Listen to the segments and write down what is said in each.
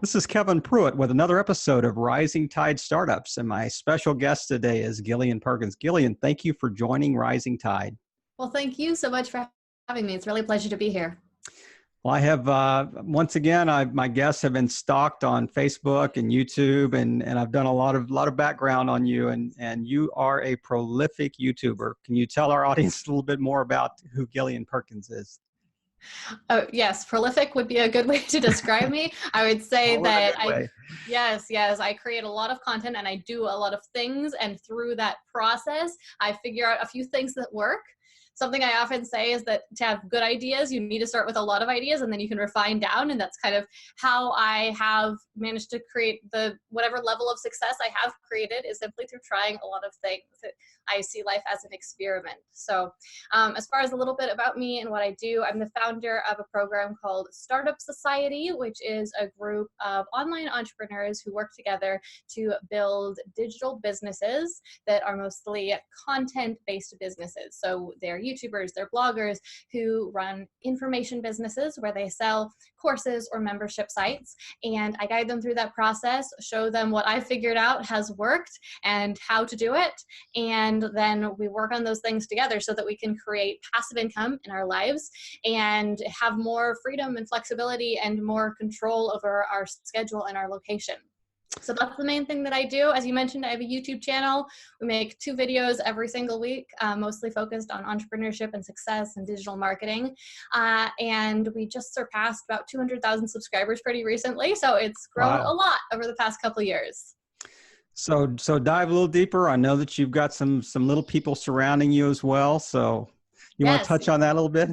This is Kevin Pruitt with another episode of Rising Tide Startups, and my special guest today is Gillian Perkins. Gillian, thank you for joining Rising Tide. Well, thank you so much for having me. It's really a pleasure to be here. Well, I have, once again, my guests have been stalked on Facebook and YouTube, and I've done a lot of background on you, and you are a prolific YouTuber. Can you tell our audience a little bit more about who Gillian Perkins is? Oh, yes, prolific would be a good way to describe me. I would say that yes, I create a lot of content and I do a lot of things. And through that process, I figure out a few things that work. Something I often say is that to have good ideas, you need to start with a lot of ideas and then you can refine down. And that's kind of how I have managed to create whatever level of success I have created is simply through trying a lot of things. I see life as an experiment. So as far as a little bit about me and what I do, I'm the founder of a program called Startup Society, which is a group of online entrepreneurs who work together to build digital businesses that are mostly content-based businesses. So they're YouTubers, they're bloggers who run information businesses where they sell courses or membership sites. And I guide them through that process, show them what I figured out has worked and how to do it. And then we work on those things together so that we can create passive income in our lives and have more freedom and flexibility and more control over our schedule and our location. So that's the main thing that I do. As you mentioned, I have a YouTube channel. We make 2 videos every single week, mostly focused on entrepreneurship and success and digital marketing. And we just surpassed about 200,000 subscribers pretty recently. So it's grown a lot over the past couple of years. So dive a little deeper. I know that you've got some little people surrounding you as well. So you want to touch on that a little bit?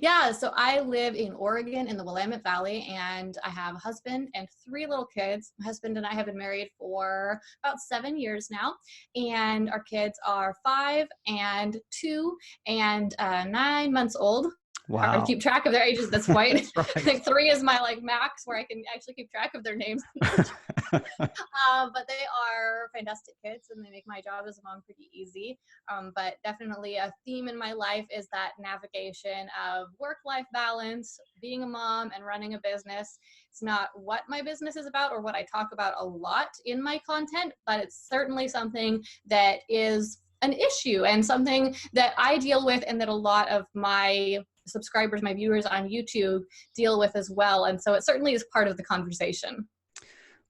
Yeah, so I live in Oregon in the Willamette Valley, and I have a husband and 3 little kids. My husband and I have been married for about 7 years now, and our kids are 5 and 2 and 9 months old. Wow. Hard to keep track of their ages at this point. That's right. I think 3 is my max where I can actually keep track of their names. But they are fantastic kids and they make my job as a mom pretty easy. But definitely a theme in my life is that navigation of work-life balance, being a mom and running a business. It's not what my business is about or what I talk about a lot in my content, but it's certainly something that is an issue and something that I deal with and that a lot of my subscribers, my viewers on YouTube deal with as well. And so it certainly is part of the conversation.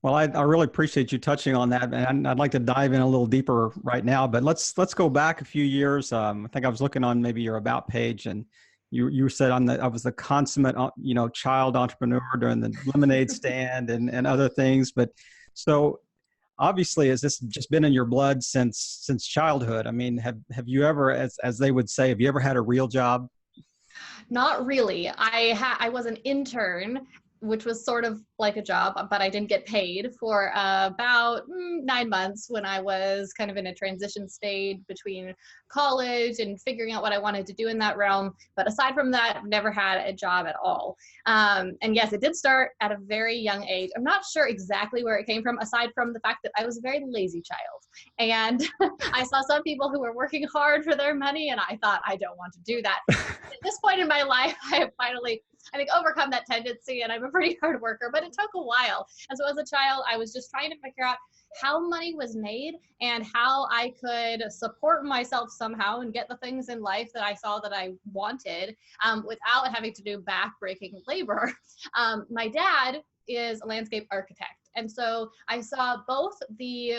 Well, I really appreciate you touching on that, and I'd like to dive in a little deeper right now. But let's go back a few years. I think I was looking on maybe your about page, and you said I was the consummate child entrepreneur during the lemonade stand and other things. But so obviously, has this just been in your blood since childhood? I mean, have you ever, as they would say, have you ever had a real job? Not really. I was an intern, which was sort of like a job, but I didn't get paid for about 9 months when I was kind of in a transition stage between college and figuring out what I wanted to do in that realm. But aside from that, I've never had a job at all. And yes, it did start at a very young age. I'm not sure exactly where it came from, aside from the fact that I was a very lazy child. And I saw some people who were working hard for their money, and I thought, I don't want to do that. At this point in my life, I have finally, I think, overcome that tendency, and I'm a pretty hard worker, but it took a while. And so as a child, I was just trying to figure out how money was made and how I could support myself somehow and get the things in life that I saw that I wanted without having to do back-breaking labor. My dad is a landscape architect. And so I saw both the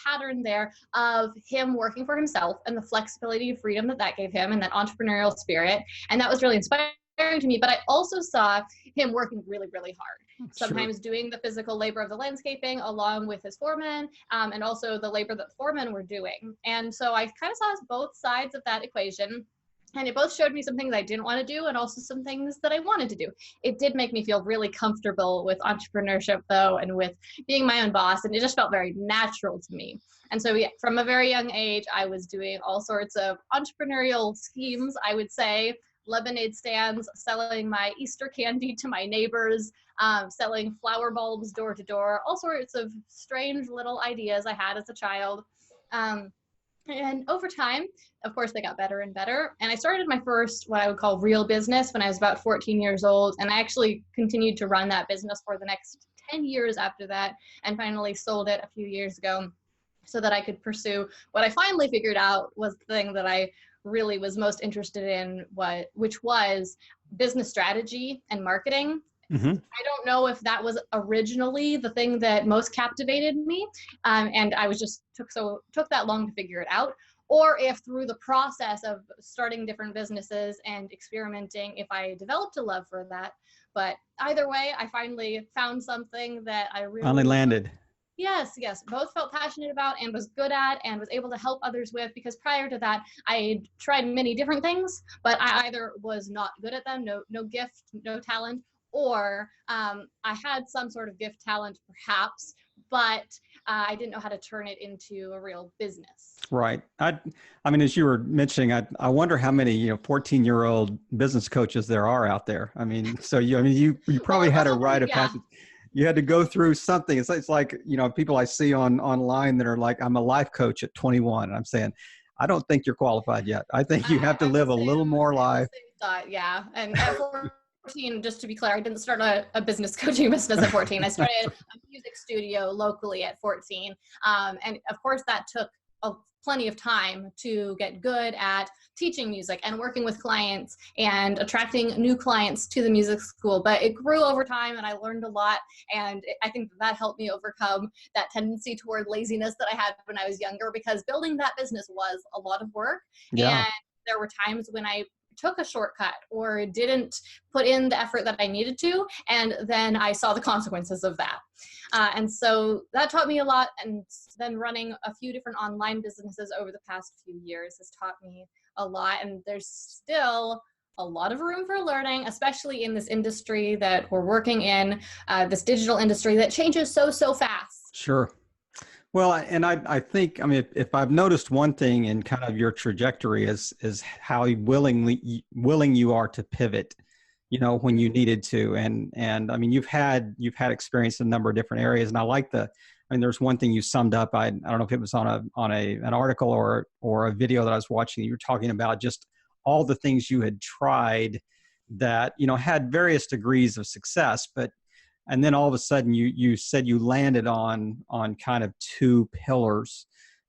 pattern there of him working for himself and the flexibility and freedom that gave him and that entrepreneurial spirit. And that was really inspiring to me, but I also saw him working really, really hard. Sometimes doing the physical labor of the landscaping along with his foremen, and also the labor that foremen were doing. And so I kind of saw both sides of that equation. And it both showed me some things I didn't want to do and also some things that I wanted to do. It did make me feel really comfortable with entrepreneurship, though, and with being my own boss. And it just felt very natural to me. And so from a very young age, I was doing all sorts of entrepreneurial schemes, I would say. Lemonade stands, selling my Easter candy to my neighbors, selling flower bulbs door to door, all sorts of strange little ideas I had as a child. And over time, of course, they got better and better. And I started my first, what I would call real business when I was about 14 years old. And I actually continued to run that business for the next 10 years after that, and finally sold it a few years ago so that I could pursue what I finally figured out was the thing that I really was most interested in, which was business strategy and marketing. Mm-hmm. I don't know if that was originally the thing that most captivated me, and I was just took that long to figure it out, or if through the process of starting different businesses and experimenting, if I developed a love for that. But either way, I finally found something that I Finally really landed. Yes, both felt passionate about and was good at and was able to help others with, because prior to that, I tried many different things, but I either was not good at them, no gift, no talent, or I had some sort of gift talent perhaps, but I didn't know how to turn it into a real business. Right. I mean, as you were mentioning, I wonder how many, 14-year-old business coaches there are out there. I mean, so you probably had a rite of passage. You had to go through something. It's like, people I see online that are like, I'm a life coach at 21. And I'm saying, I don't think you're qualified yet. I think you have to live a little more life. Yeah. And at 14, just to be clear, I didn't start a business coaching business at 14. I started a music studio locally at 14. And of course that took plenty of time to get good at teaching music and working with clients and attracting new clients to the music school. But it grew over time and I learned a lot. And I think that helped me overcome that tendency toward laziness that I had when I was younger, because building that business was a lot of work. Yeah. And there were times when I took a shortcut or didn't put in the effort that I needed to, and then I saw the consequences of that. And so that taught me a lot, and then running a few different online businesses over the past few years has taught me a lot, and there's still a lot of room for learning, especially in this industry that we're working in, this digital industry that changes so fast. Sure. Well, and I think, I mean, if I've noticed one thing in kind of your trajectory is how willing you are to pivot, when you needed to. And I mean, you've had experience in a number of different areas. And I mean, there's one thing you summed up. I don't know if it was on an article or a video that I was watching. You were talking about just all the things you had tried that, had various degrees of success, and then all of a sudden you said you landed on kind of two pillars.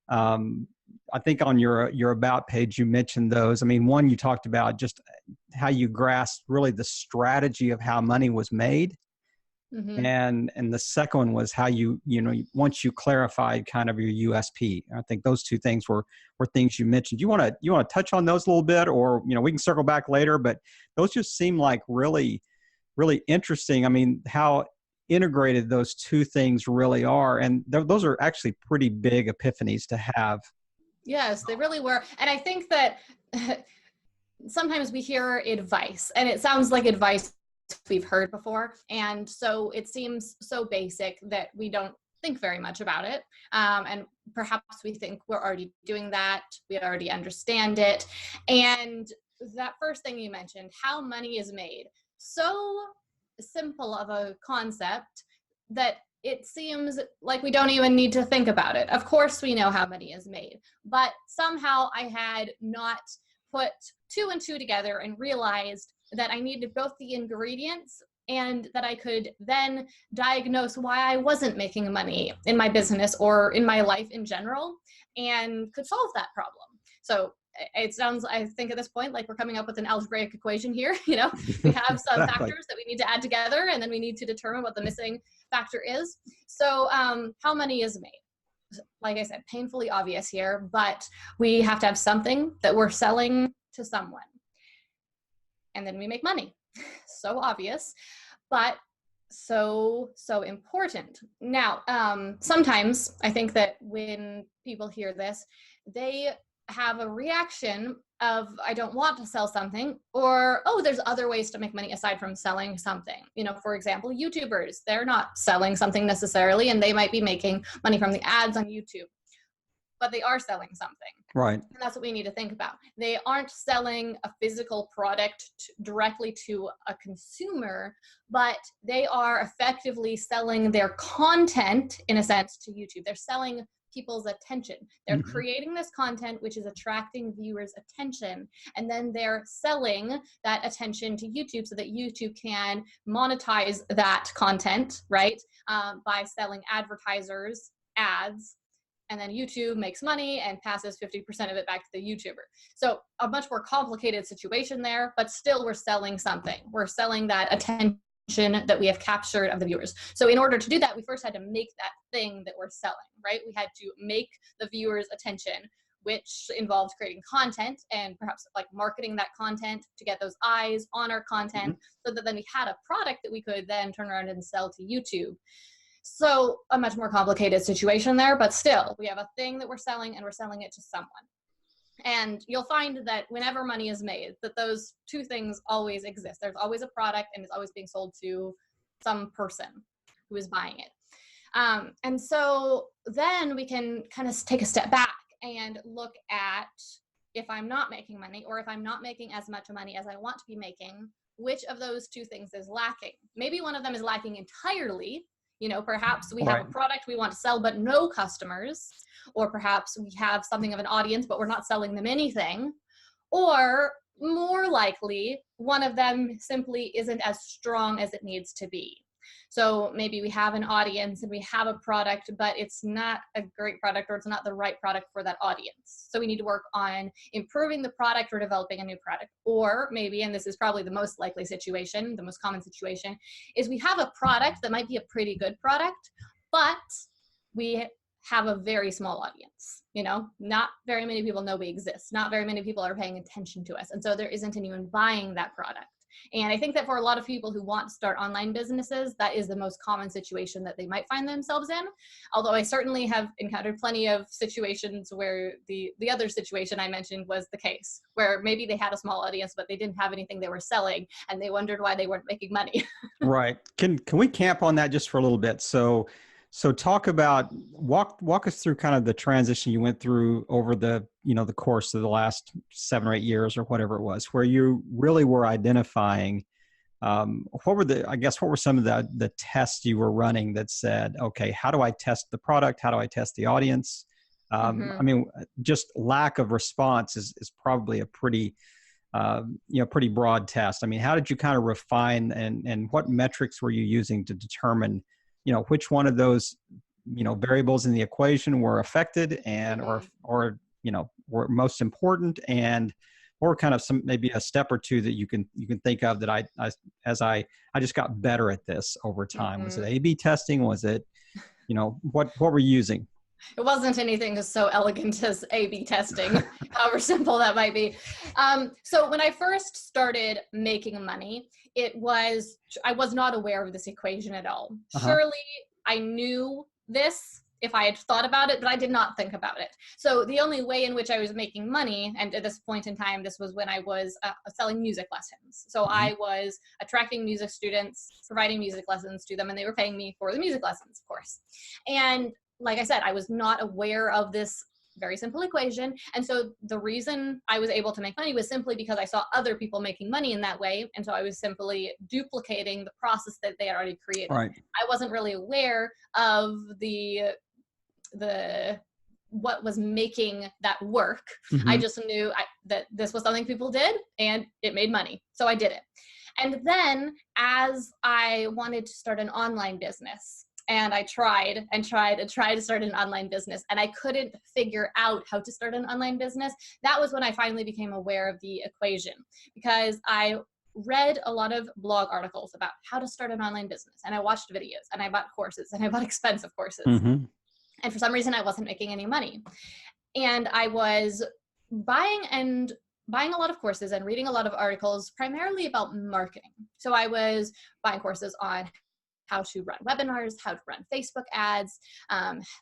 I think on your about page, you mentioned those. I mean, one, you talked about just how you grasped really the strategy of how money was made. Mm-hmm. And the second one was how once you clarified kind of your USP. I think those two things were things you mentioned. You want to touch on those a little bit, or, we can circle back later, but those just seem like really, really interesting. I mean, how integrated those two things really are. And those are actually pretty big epiphanies to have. Yes, they really were. And I think that sometimes we hear advice and it sounds like advice we've heard before. And so it seems so basic that we don't think very much about it. And perhaps we think we're already doing that. We already understand it. And that first thing you mentioned, how money is made, so simple of a concept that it seems like we don't even need to think about it. Of course, we know how money is made, but somehow I had not put two and two together and realized that I needed both the ingredients and that I could then diagnose why I wasn't making money in my business or in my life in general, and could solve that problem. So it sounds, I think at this point, like we're coming up with an algebraic equation here. We have some factors that we need to add together, and then we need to determine what the missing factor is. So how money is made. Like I said, painfully obvious here, but we have to have something that we're selling to someone. And then we make money. So obvious, but so important. Now, sometimes I think that when people hear this, they have a reaction of, I don't want to sell something, or, oh, there's other ways to make money aside from selling something. For example, YouTubers, they're not selling something necessarily, and they might be making money from the ads on YouTube, but they are selling something. Right. And that's what we need to think about. They aren't selling a physical product directly to a consumer, but they are effectively selling their content, in a sense, to YouTube. They're selling people's attention. They're creating this content, which is attracting viewers' attention, and then they're selling that attention to YouTube so that YouTube can monetize that content, right? By selling advertisers ads, and then YouTube makes money and passes 50% of it back to the YouTuber. So a much more complicated situation there, but still we're selling something. We're selling that attention that we have captured of the viewers. So in order to do that, we first had to make that thing that we're selling, right? We had to make the viewers' attention, which involved creating content and perhaps like marketing that content to get those eyes on our content, so that then we had a product that we could then turn around and sell to YouTube. So a much more complicated situation there, but still we have a thing that we're selling and we're selling it to someone. And you'll find that whenever money is made, that those two things always exist. There's always a product and it's always being sold to some person who is buying it. And so then we can kind of take a step back and look at, if I'm not making money, or if I'm not making as much money as I want to be making, which of those two things is lacking? Maybe one of them is lacking entirely. You know, perhaps we have a product we want to sell, but no customers, or perhaps we have something of an audience, but we're not selling them anything. Or more likely, one of them simply isn't as strong as it needs to be. So maybe we have an audience and we have a product, but it's not a great product, or it's not the right product for that audience. So we need to work on improving the product or developing a new product. Or maybe, and this is probably the most likely situation, the most common situation, is we have a product that might be a pretty good product, but we have a very small audience. You know, not very many people know we exist. Not very many people are paying attention to us. And so there isn't anyone buying that product. And I think that for a lot of people who want to start online businesses, that is the most common situation that they might find themselves in. Although I certainly have encountered plenty of situations where the other situation I mentioned was the case, where maybe they had a small audience, but they didn't have anything they were selling, and they wondered why they weren't making money. Right. Can we camp on that just for a little bit? So talk about, walk us through kind of the transition you went through over the course of the last 7 or 8 years or whatever it was, where you really were identifying, what were some of the tests you were running that said, okay, how do I test the product? How do I test the audience? I mean, just lack of response is probably a pretty broad test. I mean, how did you kind of refine, and what metrics were you using to determine, which one of those, variables in the equation were affected and, or were most important, and or kind of maybe a step or two that you can think of that I just got better at this over time. Was it A/B testing? Was it, what were you using? It wasn't anything so elegant as A/B testing, however simple that might be. So when I first started making money, I was not aware of this equation at all. Surely I knew this if I had thought about it, but I did not think about it. So the only way in which I was making money, and at this point in time, this was when I was selling music lessons. So I was attracting music students, providing music lessons to them, and they were paying me for the music lessons, of course. And like I said, I was not aware of this very simple equation. And so the reason I was able to make money was simply because I saw other people making money in that way. And so I was simply duplicating the process that they had already created. Right. I wasn't really aware of what was making that work. I just knew that this was something people did and it made money. So I did it. And then as I wanted to start an online business, and I tried to start an online business, and I couldn't figure out how to start an online business. That was when I finally became aware of the equation, because I read a lot of blog articles about how to start an online business, and I watched videos, and I bought courses, and I bought expensive courses. And for some reason, I wasn't making any money. And I was buying a lot of courses and reading a lot of articles, primarily about marketing. So I was buying courses on how to run webinars, how to run Facebook ads,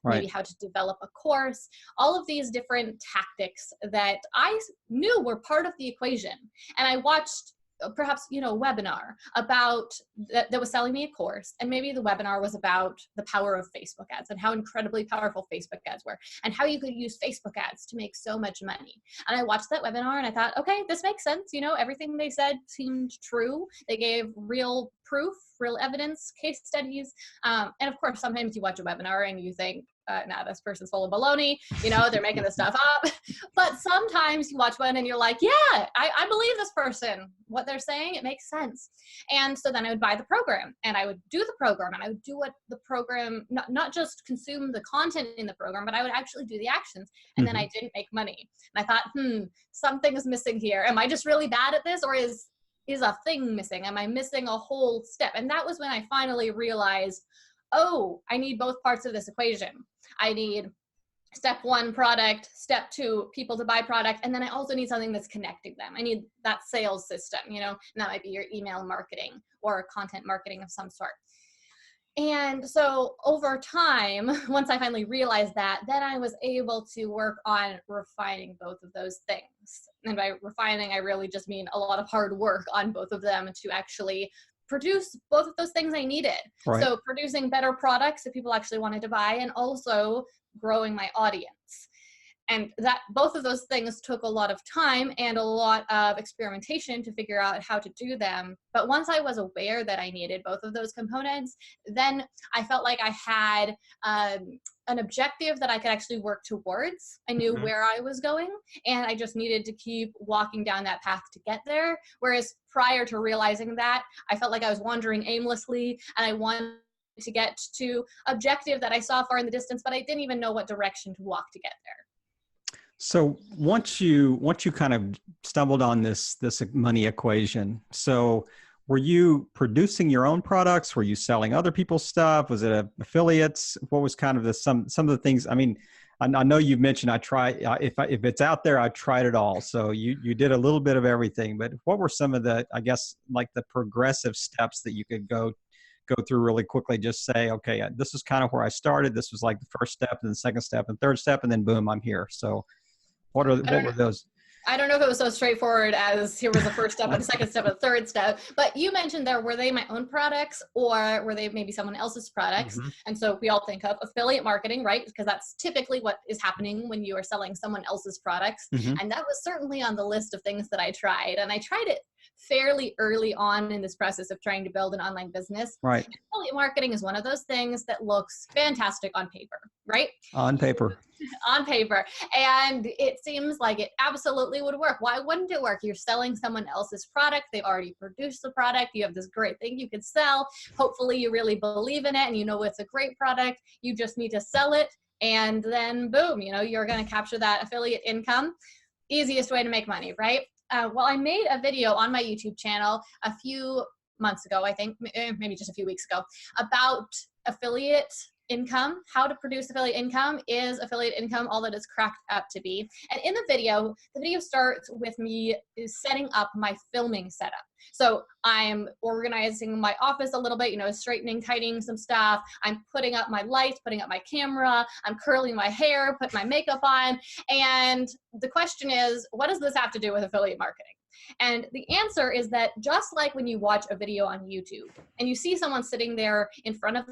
maybe how to develop a course, all of these different tactics that I knew were part of the equation. And I watched perhaps, a webinar about that was selling me a course. And maybe the webinar was about the power of Facebook ads and how incredibly powerful Facebook ads were and how you could use Facebook ads to make so much money. And I watched that webinar and I thought, okay, this makes sense. Everything they said seemed true. They gave real proof real evidence case studies. And of course, sometimes you watch a webinar and you think, nah, this person's full of baloney, you know, they're making this stuff up. But sometimes you watch one and you're like, yeah, I believe this person, what they're saying, it makes sense. And so then I would buy the program and I would do the program and I would do what the program, not just consume the content in the program, but I would actually do the actions. And then I didn't make money. And I thought, something is missing here. Am I just really bad at this, or is a thing missing? Am I missing a whole step? And that was when I finally realized, oh, I need both parts of this equation. I need step one, product, step two, people to buy product. And then I also need something that's connecting them. I need that sales system, you know, and that might be your email marketing or content marketing of some sort. And so over time, once I finally realized that, then I was able to work on refining both of those things. And by refining, I really just mean a lot of hard work on both of them to actually produce both of those things I needed. Right. So producing better products that people actually wanted to buy, and also growing my audience. And that both of those things took a lot of time and a lot of experimentation to figure out how to do them. But once I was aware that I needed both of those components, then I felt like I had an objective that I could actually work towards. I knew where I was going, and I just needed to keep walking down that path to get there. Whereas prior to realizing that, I felt like I was wandering aimlessly, and I wanted to get to objective that I saw far in the distance, but I didn't even know what direction to walk to get there. So once you kind of stumbled on this money equation, so were you producing your own products? Were you selling other people's stuff? Was it affiliates? What was kind of some of the things? I mean, I know you've mentioned if it's out there, I tried it all. So you did a little bit of everything. But what were some of the, I guess, like the progressive steps that you could go through really quickly? Just say, okay, this is kind of where I started. This was like the first step, and the second step, and third step, and then boom, I'm here. So what were those? I don't know if it was so straightforward as here was the first step and the second step and the third step, but you mentioned there, were they my own products or were they maybe someone else's products? And so we all think of affiliate marketing, right? Because that's typically what is happening when you are selling someone else's products. And that was certainly on the list of things that I tried. And I tried it fairly early on in this process of trying to build an online business. Right. And affiliate marketing is one of those things that looks fantastic on paper, right? On paper. On paper. And it seems like it absolutely would work. Why wouldn't it work? You're selling someone else's product. They've already produced the product. You have this great thing you could sell. Hopefully you really believe in it and you know it's a great product. You just need to sell it. And then boom, you know, you're going to capture that affiliate income. Easiest way to make money, right? Well, I made a video on my YouTube channel a few months ago, I think, maybe just a few weeks ago, about affiliate income, how to produce affiliate income. Is affiliate income all that it's cracked up to be? And in the video starts with me setting up my filming setup. So I'm organizing my office a little bit, you know, straightening, tidying some stuff. I'm putting up my lights, putting up my camera. I'm curling my hair, put my makeup on. And the question is, what does this have to do with affiliate marketing? And the answer is that just like when you watch a video on YouTube and you see someone sitting there in front of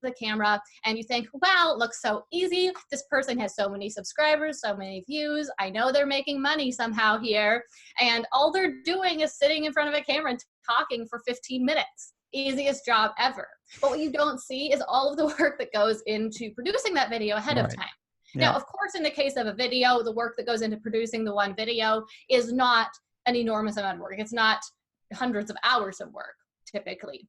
the camera and you think, wow, it looks so easy. This person has so many subscribers, so many views. I know they're making money somehow here. And all they're doing is sitting in front of a camera and talking for 15 minutes. Easiest job ever. But what you don't see is all of the work that goes into producing that video ahead of time. Yeah. Now, of course, in the case of a video, the work that goes into producing the one video is not an enormous amount of work. It's not hundreds of hours of work, typically.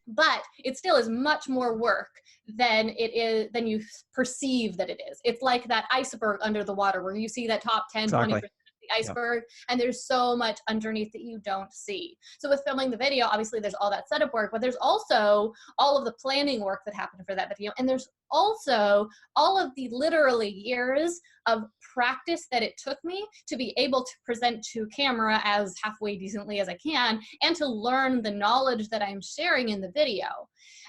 But it still is much more work than you perceive that it is. It's like that iceberg under the water where you see that top 10, 20% of the iceberg, and there's so much underneath that you don't see. So with filming the video, obviously there's all that setup work, but there's also all of the planning work that happened for that video. And there's also all of the literally years of practice that it took me to be able to present to camera as halfway decently as I can and to learn the knowledge that I'm sharing in the video.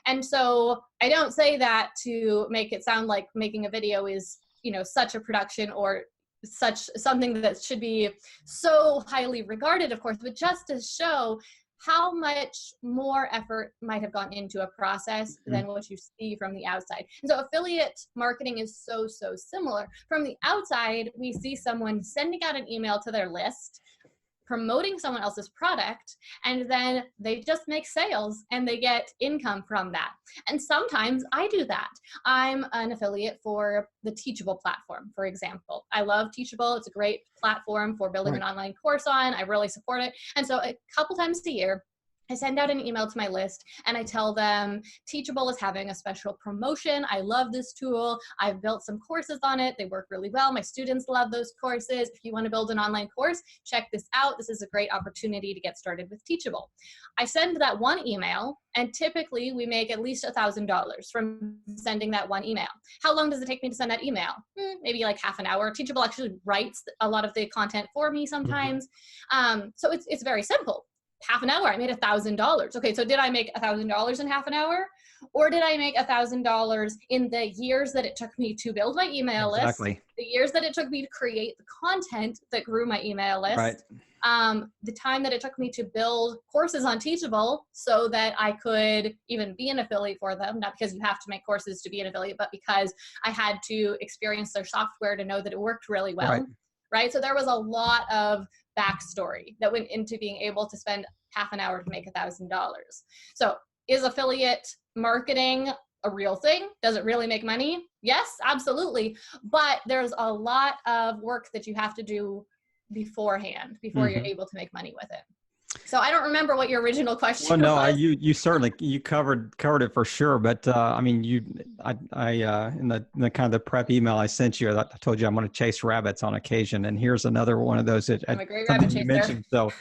And so I don't say that to make it sound like making a video is, you know, such a production or such something that should be so highly regarded, of course, but just to show how much more effort might have gone into a process than what you see from the outside. And so affiliate marketing is so similar. From the outside, we see someone sending out an email to their list, promoting someone else's product, and then they just make sales and they get income from that. And sometimes I do that. I'm an affiliate for the Teachable platform, for example. I love Teachable. It's a great platform for building an online course on. I really support it. And so a couple times a year, I send out an email to my list and I tell them Teachable is having a special promotion. I love this tool. I've built some courses on it. They work really well. My students love those courses. If you want to build an online course, check this out. This is a great opportunity to get started with Teachable. I send that one email, and typically we make at least $1,000 from sending that one email. How long does it take me to send that email? Maybe like half an hour. Teachable actually writes a lot of the content for me sometimes. So it's very simple. Half an hour, I made $1,000. Okay, so did I make $1,000 in half an hour? Or did I make $1,000 in the years that it took me to build my email list, the years that it took me to create the content that grew my email list, the time that it took me to build courses on Teachable so that I could even be an affiliate for them, not because you have to make courses to be an affiliate, but because I had to experience their software to know that it worked really well, right? So there was a lot of backstory that went into being able to spend half an hour to make $1,000. So is affiliate marketing a real thing? Does it really make money? Yes, absolutely. But there's a lot of work that you have to do beforehand before you're able to make money with it. So I don't remember what your original question was. You certainly, you covered it for sure. But I mean, in the kind of the prep email I sent you, I told you I'm going to chase rabbits on occasion. And here's another one of those that I'm a great rabbit chaser. You mentioned. So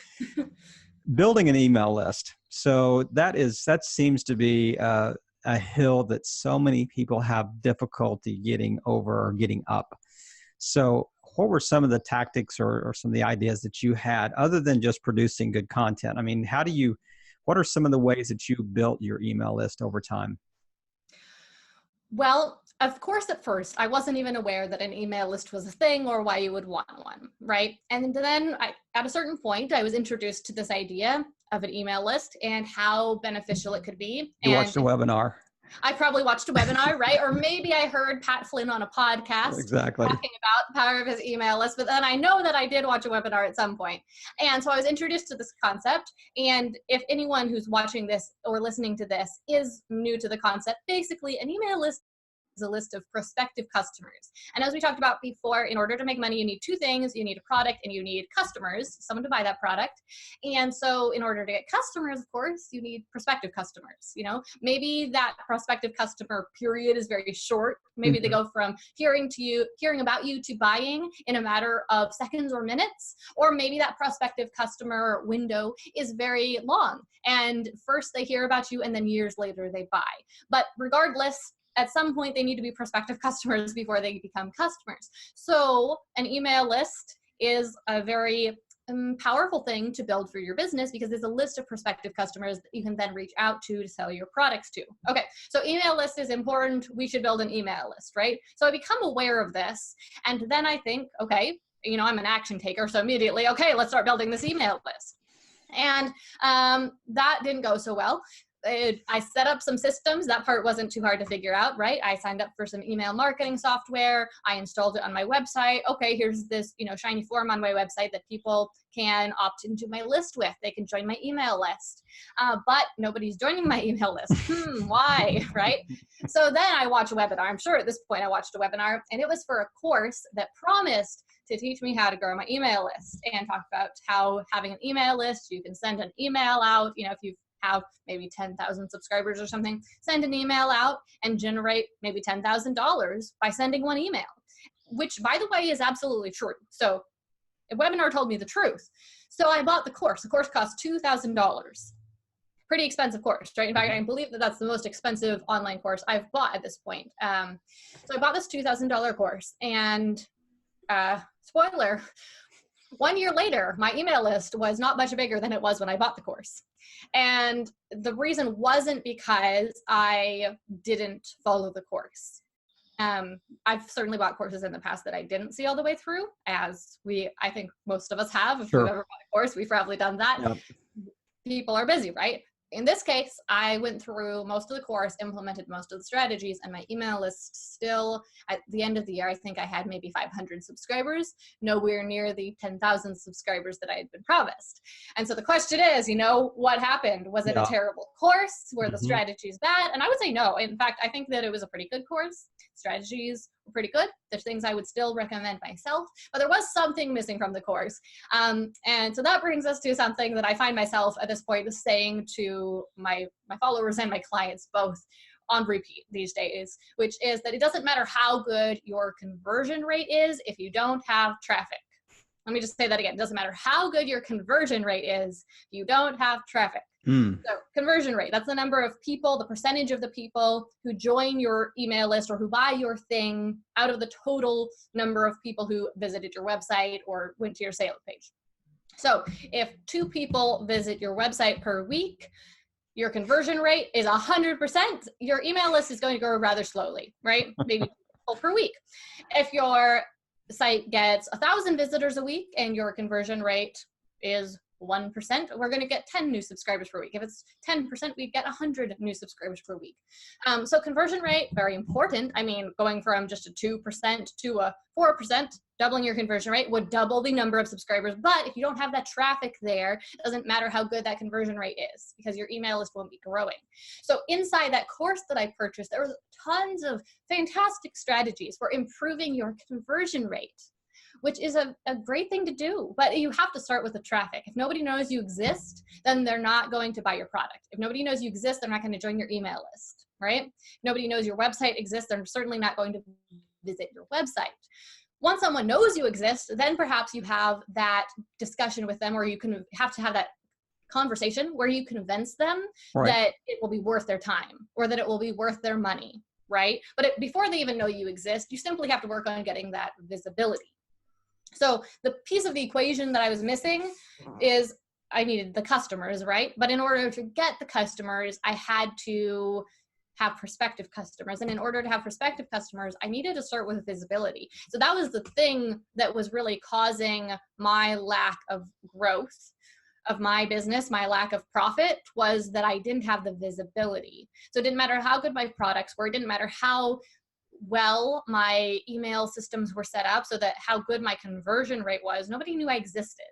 building an email list. So that seems to be a hill that so many people have difficulty getting over or getting up. So what were some of the tactics or some of the ideas that you had other than just producing good content? I mean, what are some of the ways that you built your email list over time? Well, of course, at first, I wasn't even aware that an email list was a thing or why you would want one, right? And then at a certain point, I was introduced to this idea of an email list and how beneficial it could be. You watched a webinar. I probably watched a webinar, right? Or maybe I heard Pat Flynn on a podcast talking about the power of his email list, but then I know that I did watch a webinar at some point. And so I was introduced to this concept. And if anyone who's watching this or listening to this is new to the concept, basically an email list is a list of prospective customers. And as we talked about before, in order to make money, you need two things. You need a product and you need customers, someone to buy that product. And so in order to get customers, of course, you need prospective customers. You know, maybe that prospective customer period is very short. Maybe they go from hearing about you to buying in a matter of seconds or minutes. Or maybe that prospective customer window is very long. And first they hear about you and then years later they buy. But regardless, at some point, they need to be prospective customers before they become customers. So an email list is a very powerful thing to build for your business because there's a list of prospective customers that you can then reach out to sell your products to. Okay, so email list is important. We should build an email list, right? So I become aware of this. And then I think, okay, you know, I'm an action taker. So immediately, okay, let's start building this email list. And that didn't go so well. I set up some systems. That part wasn't too hard to figure out, right? I signed up for some email marketing software. I installed it on my website. Okay, here's this, shiny form on my website that people can opt into my list with. They can join my email list. But nobody's joining my email list. Why, right? So then I watch a webinar. I'm sure at this point I watched a webinar, and it was for a course that promised to teach me how to grow my email list and talk about how having an email list, you can send an email out, if you have maybe 10,000 subscribers or something, send an email out and generate maybe $10,000 by sending one email, which by the way is absolutely true. So a webinar told me the truth. So I bought the course. The course cost $2,000. Pretty expensive course, right? In fact, I believe that that's the most expensive online course I've bought at this point. So I bought this $2,000 course, and spoiler, 1 year later, my email list was not much bigger than it was when I bought the course. And the reason wasn't because I didn't follow the course. I've certainly bought courses in the past that I didn't see all the way through, as I think most of us have. If we've ever bought a course, we've probably done that. Yep. People are busy, right? in this case, I went through most of the course, implemented most of the strategies, and my email list still, at the end of the year, I think I had maybe 500 subscribers, nowhere near the 10,000 subscribers that I had been promised. And so the question is, what happened? Was it a Yeah. terrible course? Were the Mm-hmm. strategies bad? And I would say no. In fact, I think that it was a pretty good course. Strategies were pretty good. There's things I would still recommend myself, but there was something missing from the course. And so that brings us to something that I find myself at this point saying to my followers and my clients both on repeat these days, which is that it doesn't matter how good your conversion rate is if you don't have traffic. Let me just say that again. It doesn't matter how good your conversion rate is if you don't have traffic. So conversion rate, that's the number of people, the percentage of the people who join your email list or who buy your thing out of the total number of people who visited your website or went to your sales page. So if 2 people visit your website per week, your conversion rate is 100%, your email list is going to grow rather slowly, right? Maybe 2 people per week. If your site gets 1,000 visitors a week and your conversion rate is 1%, we're going to get 10 new subscribers per week. If it's 10%, we get 100 new subscribers per week. So conversion rate, very important. I mean, going from just a 2% to a 4%, doubling your conversion rate would double the number of subscribers. But if you don't have that traffic there, it doesn't matter how good that conversion rate is because your email list won't be growing. So inside that course that I purchased, there was tons of fantastic strategies for improving your conversion rate, which is a great thing to do, but you have to start with the traffic. If nobody knows you exist, then they're not going to buy your product. If nobody knows you exist, they're not going to join your email list, right? If nobody knows your website exists, they're certainly not going to visit your website. Once someone knows you exist, then perhaps you have that discussion with them, or you can have to have that conversation where you convince them that it will be worth their time or that it will be worth their money, right? But before they even know you exist, you simply have to work on getting that visibility. So the piece of the equation that I was missing is I needed the customers, right? But in order to get the customers, I had to have prospective customers. And in order to have prospective customers, I needed to start with visibility. So that was the thing that was really causing my lack of growth of my business, my lack of profit, was that I didn't have the visibility. So it didn't matter how good my products were, it didn't matter how well my email systems were set up, so that how good my conversion rate was, nobody knew I existed.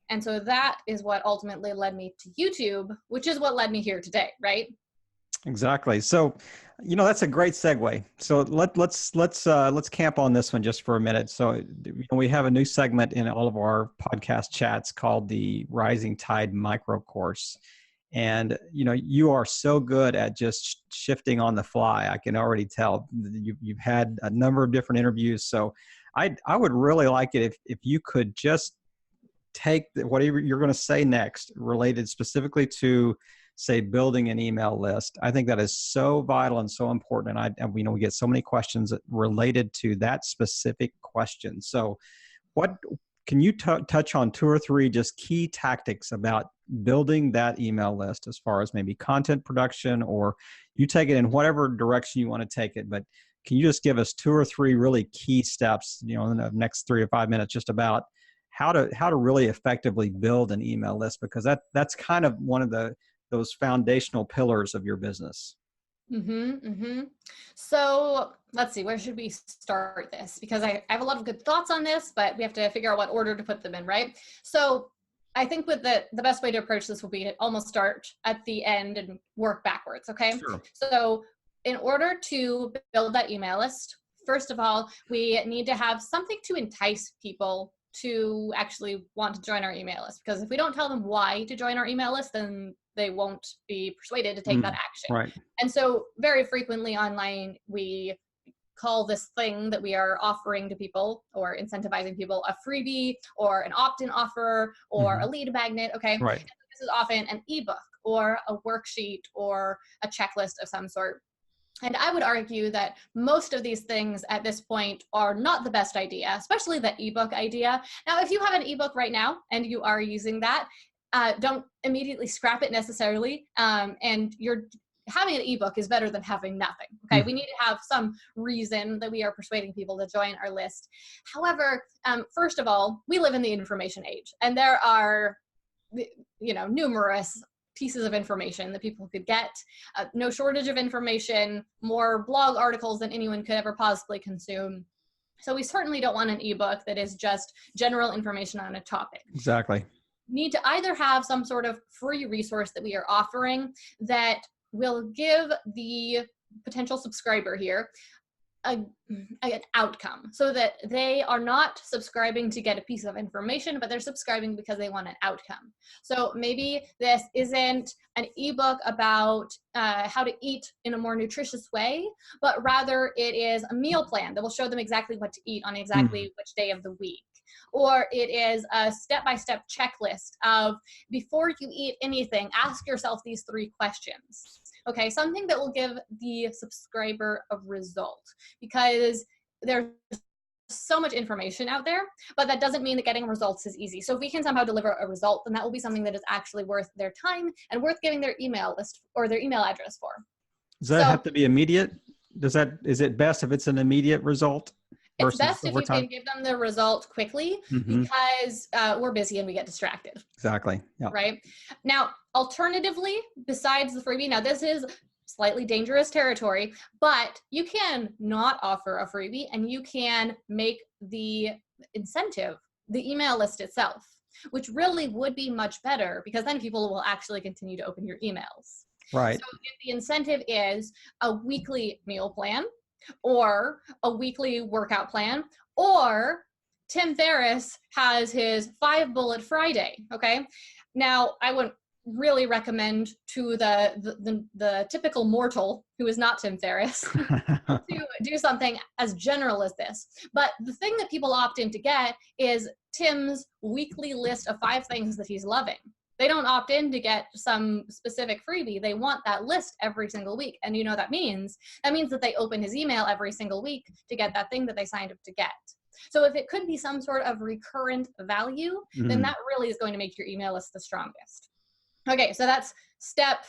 And so that is what ultimately led me to YouTube, which is what led me here today, right? Exactly. So, that's a great segue. So let's camp on this one just for a minute. So we have a new segment in all of our podcast chats called the Rising Tide Micro Course. And, you are so good at just shifting on the fly. I can already tell. You've had a number of different interviews. So I would really like it if you could just take whatever you're going to say next related specifically to, say, building an email list. I think that is so vital and so important. And we get so many questions related to that specific question. So what can you touch on 2 or 3 just key tactics about building that email list, as far as maybe content production, or you take it in whatever direction you want to take it, but can you just give us 2 or 3 really key steps, in the next 3 to 5 minutes, just about how to really effectively build an email list, because that's kind of one of those foundational pillars of your business. So let's see, where should we start this? Because I have a lot of good thoughts on this, but we have to figure out what order to put them in, right? So I think with the best way to approach this will be to almost start at the end and work backwards, okay? Sure. So in order to build that email list, first of all, we need to have something to entice people to actually want to join our email list. Because if we don't tell them why to join our email list, then they won't be persuaded to take that action. Right. And so very frequently online, we call this thing that we are offering to people or incentivizing people a freebie or an opt-in offer or a lead magnet, okay? Right. This is often an ebook or a worksheet or a checklist of some sort. And I would argue that most of these things at this point are not the best idea, especially the ebook idea. Now, if you have an ebook right now and you are using that, don't immediately scrap it necessarily. And having an ebook is better than having nothing. Okay, we need to have some reason that we are persuading people to join our list. However, first of all, we live in the information age, and there are, numerous pieces of information that people could get. No shortage of information, more blog articles than anyone could ever possibly consume. So we certainly don't want an ebook that is just general information on a topic. Exactly. Need to either have some sort of free resource that we are offering that will give the potential subscriber here an outcome, so that they are not subscribing to get a piece of information, but they're subscribing because they want an outcome. So maybe this isn't an ebook about how to eat in a more nutritious way, but rather it is a meal plan that will show them exactly what to eat on exactly which day of the week. Or it is a step-by-step checklist of, before you eat anything, ask yourself these 3 questions. Okay, something that will give the subscriber a result, because there's so much information out there, but that doesn't mean that getting results is easy. So if we can somehow deliver a result, then that will be something that is actually worth their time and worth giving their email list or their email address for. Does that have to be immediate? Is it best if it's an immediate result? It's best if you can give them the result quickly, because we're busy and we get distracted. Exactly. Yeah. Right. Now, alternatively, besides the freebie, now this is slightly dangerous territory, but you can not offer a freebie and you can make the incentive the email list itself, which really would be much better, because then people will actually continue to open your emails. Right. So if the incentive is a weekly meal plan, or a weekly workout plan, or Tim Ferriss has his 5-bullet Friday. Okay. Now, I wouldn't really recommend to the typical mortal who is not Tim Ferriss to do something as general as this. But the thing that people opt in to get is Tim's weekly list of 5 things that he's loving. They don't opt in to get some specific freebie. They want that list every single week. And you know that means that they open his email every single week to get that thing that they signed up to get. So if it could be some sort of recurrent value, then that really is going to make your email list the strongest. Okay, so that's step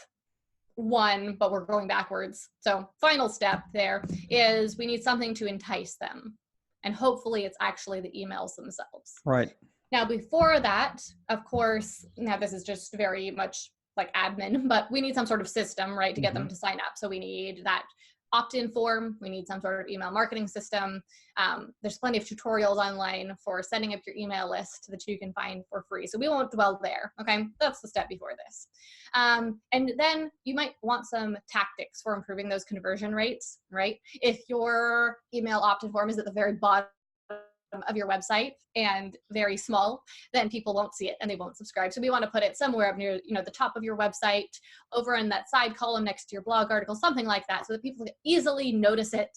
1, but we're going backwards. So final step there is we need something to entice them. And hopefully it's actually the emails themselves. Right. Now, before that, of course, now this is just very much like admin, but we need some sort of system, right, to get them to sign up. So we need that opt-in form. We need some sort of email marketing system. There's plenty of tutorials online for setting up your email list that you can find for free. So we won't dwell there, okay? That's the step before this. And then you might want some tactics for improving those conversion rates, right? If your email opt-in form is at the very bottom of your website and very small, then people won't see it and they won't subscribe. So we want to put it somewhere up near, the top of your website, over in that side column next to your blog article, something like that, so that people can easily notice it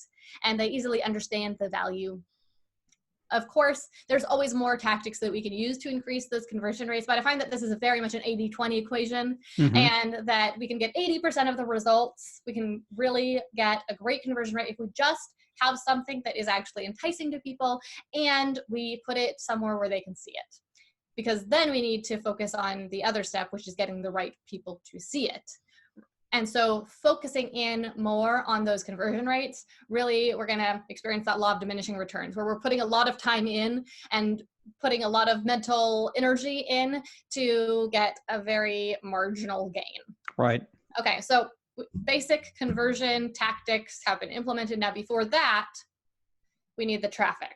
and they easily understand the value. Of course, there's always more tactics that we can use to increase those conversion rates, but I find that this is a very much an 80-20 equation, and that we can get 80% of the results. We can really get a great conversion rate if we just have something that is actually enticing to people and we put it somewhere where they can see it. Because then we need to focus on the other step, which is getting the right people to see it. And so focusing in more on those conversion rates, really we're going to experience that law of diminishing returns, where we're putting a lot of time in and putting a lot of mental energy in to get a very marginal gain. Right. Okay, so basic conversion tactics have been implemented. Now, before that, we need the traffic.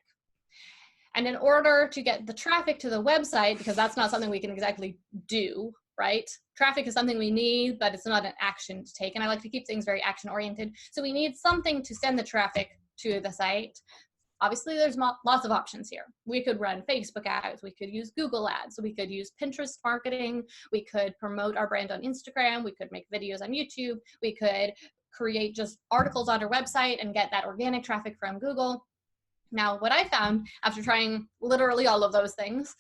And in order to get the traffic to the website, because that's not something we can exactly do, right? Traffic is something we need, but it's not an action to take. And I like to keep things very action-oriented. So we need something to send the traffic to the site. Obviously, there's lots of options here. We could run Facebook ads, we could use Google ads, we could use Pinterest marketing, we could promote our brand on Instagram, we could make videos on YouTube, we could create just articles on our website and get that organic traffic from Google. Now, what I found after trying literally all of those things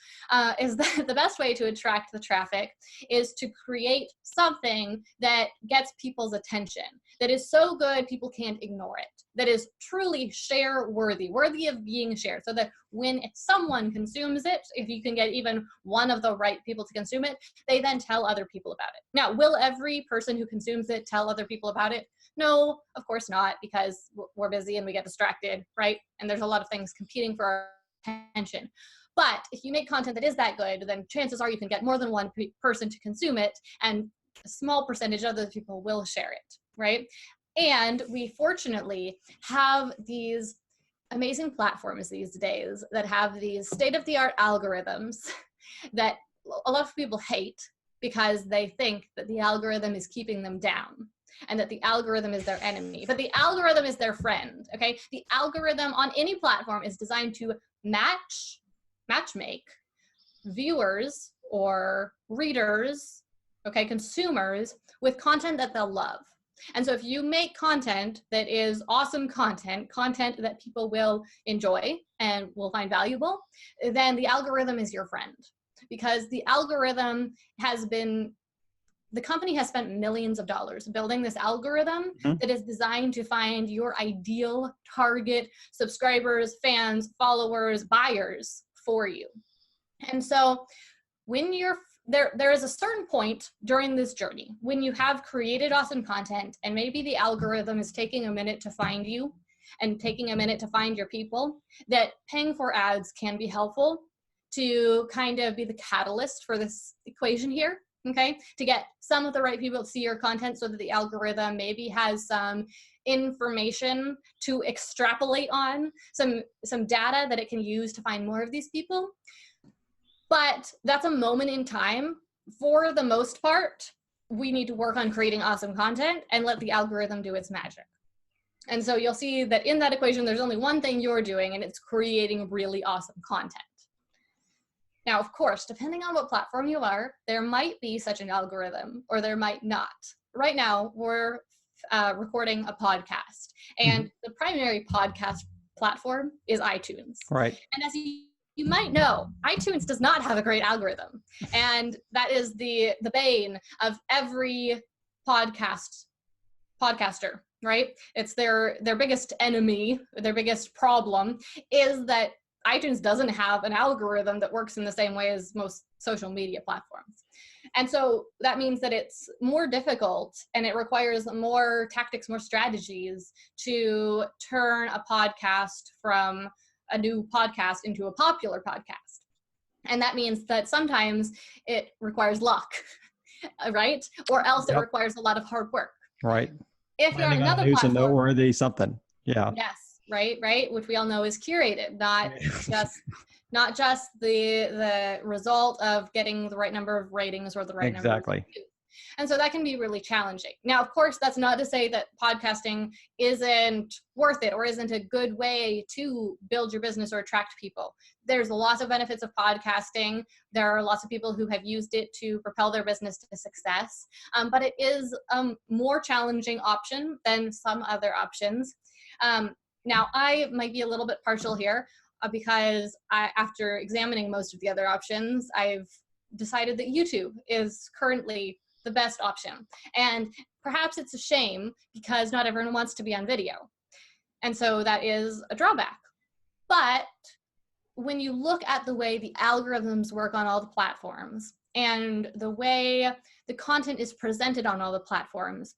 is that the best way to attract the traffic is to create something that gets people's attention, that is so good people can't ignore it, that is truly share-worthy, worthy of being shared, so that when someone consumes it, if you can get even one of the right people to consume it, they then tell other people about it. Now, will every person who consumes it tell other people about it? No, of course not, because we're busy and we get distracted, right? And there's a lot of things competing for our attention. But if you make content that is that good, then chances are you can get more than one person to consume it and a small percentage of those people will share it, right? And we fortunately have these amazing platforms these days that have these state-of-the-art algorithms that a lot of people hate because they think that the algorithm is keeping them down and that the algorithm is their enemy, but the algorithm is their friend, okay? The algorithm on any platform is designed to matchmake viewers or readers, okay, consumers, with content that they'll love. And so if you make content that is awesome content that people will enjoy and will find valuable, then the algorithm is your friend, because the algorithm the company has spent millions of dollars building this algorithm that is designed to find your ideal target subscribers, fans, followers, buyers for you. And so when there is a certain point during this journey when you have created awesome content and maybe the algorithm is taking a minute to find you and taking a minute to find your people, that paying for ads can be helpful to kind of be the catalyst for this equation here, okay? To get some of the right people to see your content so that the algorithm maybe has some information to extrapolate on, some data that it can use to find more of these people. But that's a moment in time. For the most part, we need to work on creating awesome content and let the algorithm do its magic. And so you'll see that in that equation, there's only one thing you're doing, and it's creating really awesome content. Now, of course, depending on what platform you are, there might be such an algorithm or there might not. Right now, we're recording a podcast, and the primary podcast platform is iTunes. Right. And as you might know, iTunes does not have a great algorithm. And that is the bane of every podcaster, right? It's their biggest enemy, their biggest problem is that iTunes doesn't have an algorithm that works in the same way as most social media platforms. And so that means that it's more difficult and it requires more tactics, more strategies to turn a podcast from a new podcast into a popular podcast. And that means that sometimes it requires luck, right? Or else it requires a lot of hard work. Right. If you're on another who's platform, a noteworthy something. Yeah. Yes, right, which we all know is curated, not just the result of getting the right number of ratings or the right number of views. And so that can be really challenging. Now, of course, that's not to say that podcasting isn't worth it or isn't a good way to build your business or attract people. There's lots of benefits of podcasting. There are lots of people who have used it to propel their business to success. But it is a more challenging option than some other options. Now, I might be a little bit partial here because after examining most of the other options, I've decided that YouTube is currently the best option. And perhaps it's a shame because not everyone wants to be on video. And so that is a drawback. But when you look at the way the algorithms work on all the platforms and the way the content is presented on all the platforms,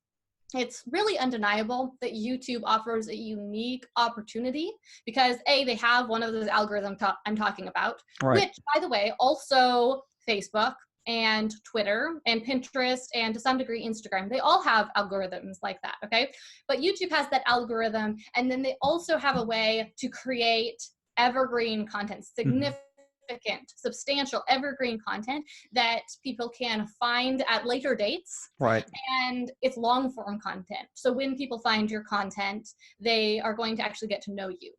it's really undeniable that YouTube offers a unique opportunity because they have one of those algorithms I'm talking about, which, by the way, also Facebook and Twitter and Pinterest and to some degree Instagram, they all have algorithms like that, okay? But YouTube has that algorithm, and then they also have a way to create evergreen content, significant, substantial evergreen content that people can find at later dates. Right. And it's long form content. So when people find your content, they are going to actually get to know you.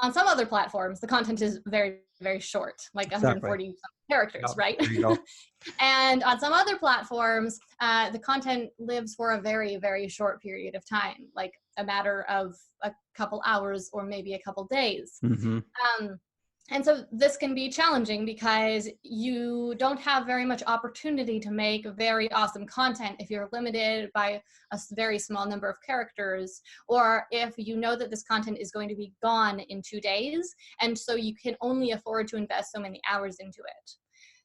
On some other platforms, the content is very, very short, like 140 characters, right? There you go. And on some other platforms, the content lives for a very, very short period of time, like a matter of a couple hours or maybe a couple days. And so this can be challenging because you don't have very much opportunity to make very awesome content if you're limited by a very small number of characters, or if you know that this content is going to be gone in 2 days, and so you can only afford to invest so many hours into it.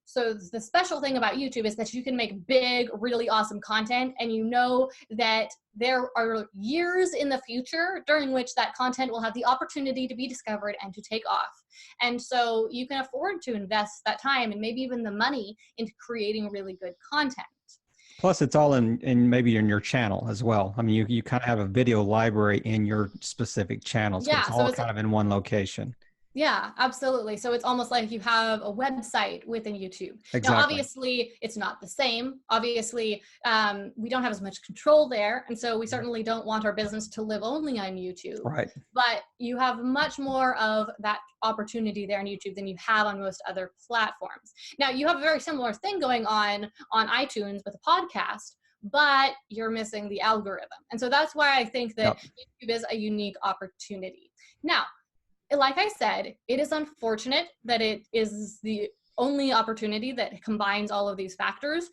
So the special thing about YouTube is that you can make big, really awesome content, and you know that there are years in the future during which that content will have the opportunity to be discovered and to take off. And so you can afford to invest that time and maybe even the money into creating really good content. Plus, it's all in maybe in your channel as well. I mean, you kind of have a video library in your specific channel, so it's Yeah, so all it's kind of in one location. yeah, absolutely. So it's almost like you have a website within YouTube. Now, Exactly. obviously, it's not the same. Obviously, we don't have as much control there. And so we certainly don't want our business to live only on YouTube. Right. But you have much more of that opportunity there on YouTube than you have on most other platforms. Now, you have a very similar thing going on iTunes with a podcast, but you're missing the algorithm. And so that's why I think that Yep. YouTube is a unique opportunity. Now, like I said, it is unfortunate that it is the only opportunity that combines all of these factors,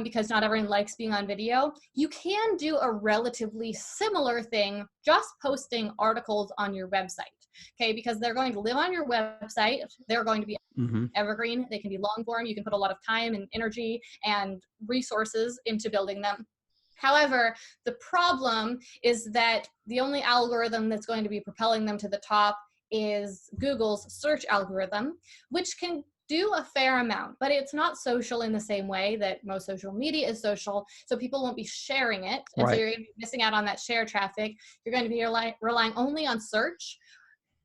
because not everyone likes being on video. You can do a relatively similar thing, just posting articles on your website, okay? Because they're going to live on your website. They're going to be Hmm. evergreen. They can be long form. You can put a lot of time and energy and resources into building them. However, the problem is that the only algorithm that's going to be propelling them to the top is Google's search algorithm, which can do a fair amount, but it's not social in the same way that most social media is social. So people won't be sharing it. And so Right. you're going to be missing out on that share traffic. You're going to be relying only on search.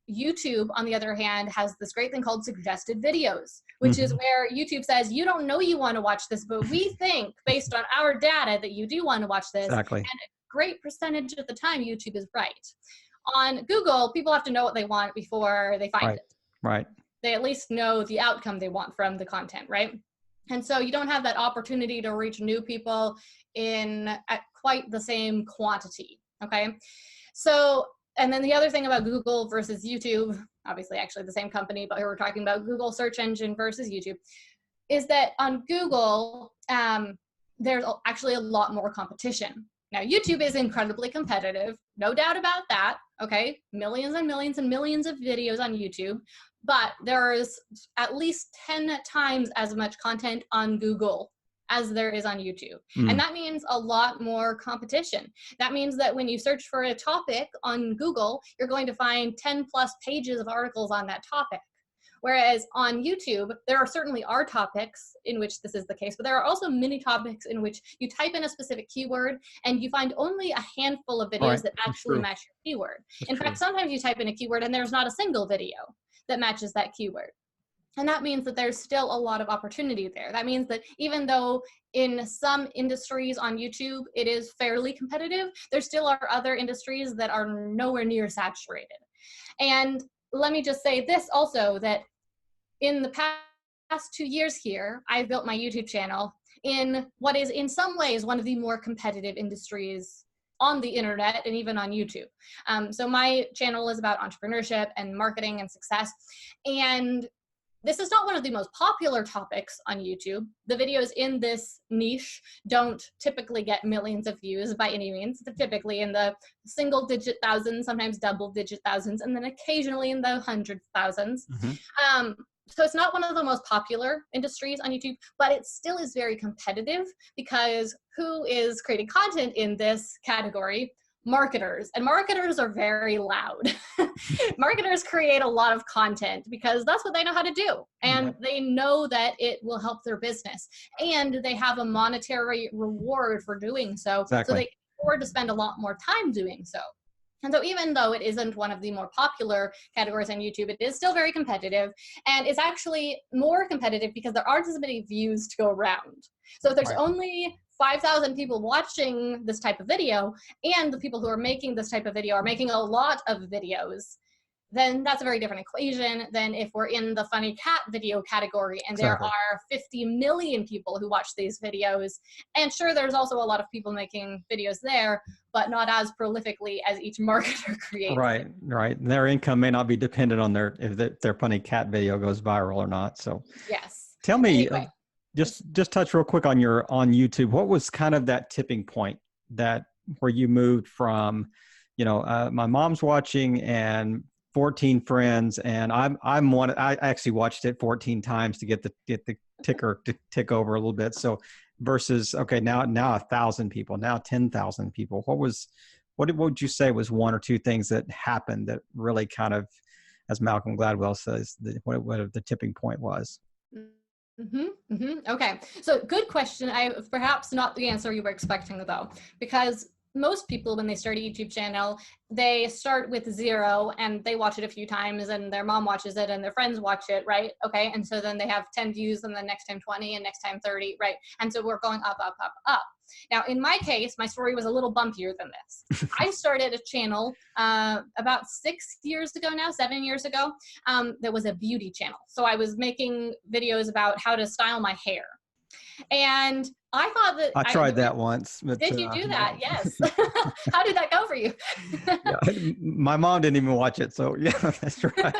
YouTube, on the other hand, has this great thing called suggested videos, which is Hmm. where YouTube says, you don't know you want to watch this, but we think based on our data that you do want to watch this. Exactly. And a great percentage of the time, YouTube is right. On Google, people have to know what they want before they find Right. it. Right. They at least know the outcome they want from the content, right? And so you don't have that opportunity to reach new people in at quite the same quantity, okay? So, and then the other thing about Google versus YouTube, obviously actually the same company, but we're talking about Google search engine versus YouTube, is that on Google, there's actually a lot more competition. Now, YouTube is incredibly competitive, no doubt about that, okay? Millions and millions and millions of videos on YouTube, but there's at least 10 times as much content on Google as there is on YouTube. And Mm. that means a lot more competition. That means that when you search for a topic on Google, you're going to find 10 plus pages of articles on that topic. Whereas on YouTube, there certainly are topics in which this is the case, but there are also many topics in which you type in a specific keyword and you find only a handful of videos Right. that That's actually true. match your keyword. That's In fact, true. sometimes you type in a keyword and there's not a single video that matches that keyword. And that means that there's still a lot of opportunity there. That means that even though in some industries on YouTube it is fairly competitive, there still are other industries that are nowhere near saturated. And let me just say this also, that in the past 2 years here, I've built my YouTube channel in what is in some ways one of the more competitive industries on the internet and even on YouTube. So my channel is about entrepreneurship and marketing and success. And this is not one of the most popular topics on YouTube. The videos in this niche don't typically get millions of views by any means. They're typically in the single digit thousands, sometimes double digit thousands, and then occasionally in the hundred thousands. Hmm. So it's not one of the most popular industries on YouTube, but it still is very competitive because who is creating content in this category? Marketers. And marketers are very loud. Marketers create a lot of content because that's what they know how to do. And Yep. they know that it will help their business. And they have a monetary reward for doing so. So they Exactly. can afford to spend a lot more time doing so. And so even though it isn't one of the more popular categories on YouTube, it is still very competitive. And it's actually more competitive because there aren't as many views to go around. So if there's Right. only 5,000 people watching this type of video, and the people who are making this type of video are making a lot of videos, then that's a very different equation than if we're in the funny cat video category and there Exactly. are 50 million people who watch these videos. And sure, there's also a lot of people making videos there, but not as prolifically as each marketer creates it. Right. Right. And their income may not be dependent on their if their funny cat video goes viral or not. So Yes. tell me, Anyway, just touch real quick on your on YouTube. What was kind of that tipping point that where you moved from, my mom's watching and 14 friends, and I'm one. I actually watched it 14 times to get the ticker to tick over a little bit. So versus okay, now 1,000 people, now 10,000 people. What would you say was one or two things that happened that really kind of, as Malcolm Gladwell says, what the tipping point was? Okay, so good question. Perhaps not the answer you were expecting though, because most people when they start a YouTube channel, they start with 0 and they watch it a few times and their mom watches it and their friends watch it, right? Okay, and so then they have 10 views and then next time 20 and next time 30, right? And so we're going up, up, up, up. Now, in my case, my story was a little bumpier than this. I started a channel about 6 years ago now, 7 years ago, that was a beauty channel. So I was making videos about how to style my hair. And I thought that I tried that once. But, did you do that? Yes. How did that go for you? Yeah, my mom didn't even watch it. So yeah, that's right.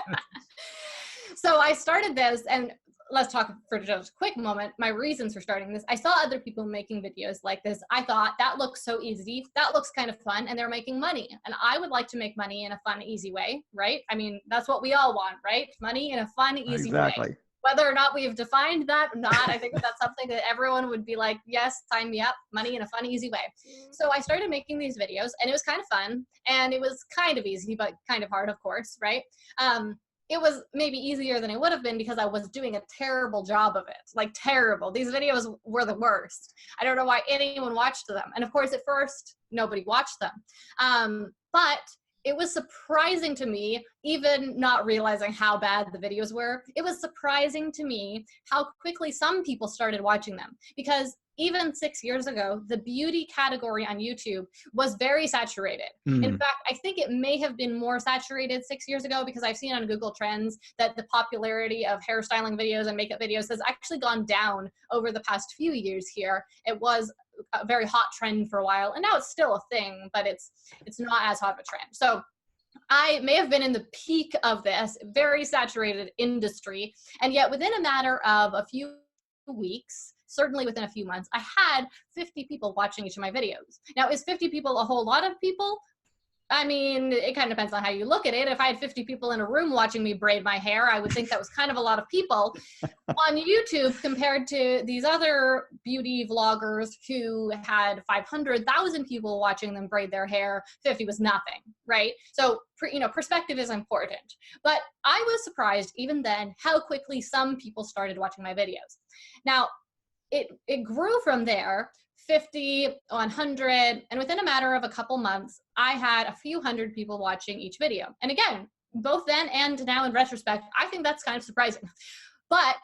So I started this, and let's talk for just a quick moment. My reasons for starting this: I saw other people making videos like this. I thought that looks so easy. That looks kind of fun, and they're making money. And I would like to make money in a fun, easy way, right? I mean, that's what we all want, right? Money in a fun, easy way. Whether or not we've defined that or not, I think that's something that everyone would be like, yes, sign me up, money in a fun, easy way. So I started making these videos, and it was kind of fun, and it was kind of easy, but kind of hard, of course, right? It was maybe easier than it would have been because I was doing a terrible job of it, like terrible. These videos were the worst. I don't know why anyone watched them. And of course, at first, nobody watched them. But it was surprising to me, even not realizing how bad the videos were, it was surprising to me how quickly some people started watching them. Because even 6 years ago, the beauty category on YouTube was very saturated. In fact, I think it may have been more saturated 6 years ago because I've seen on Google Trends that the popularity of hairstyling videos and makeup videos has actually gone down over the past few years here. It was a very hot trend for a while, and now it's still a thing, but it's not as hot of a trend. So I may have been in the peak of this very saturated industry, and yet within a matter of a few weeks, certainly within a few months, I had 50 people watching each of my videos. Now, is 50 people a whole lot of people? I mean, it kind of depends on how you look at it. If I had 50 people in a room watching me braid my hair, I would think that was kind of a lot of people. On YouTube, compared to these other beauty vloggers who had 500,000 people watching them braid their hair, 50 was nothing, right? So, perspective is important. But I was surprised even then how quickly some people started watching my videos. Now, it grew from there. 50, 100, and within a matter of a couple months, I had a few hundred people watching each video. And again, both then and now in retrospect, I think that's kind of surprising. But,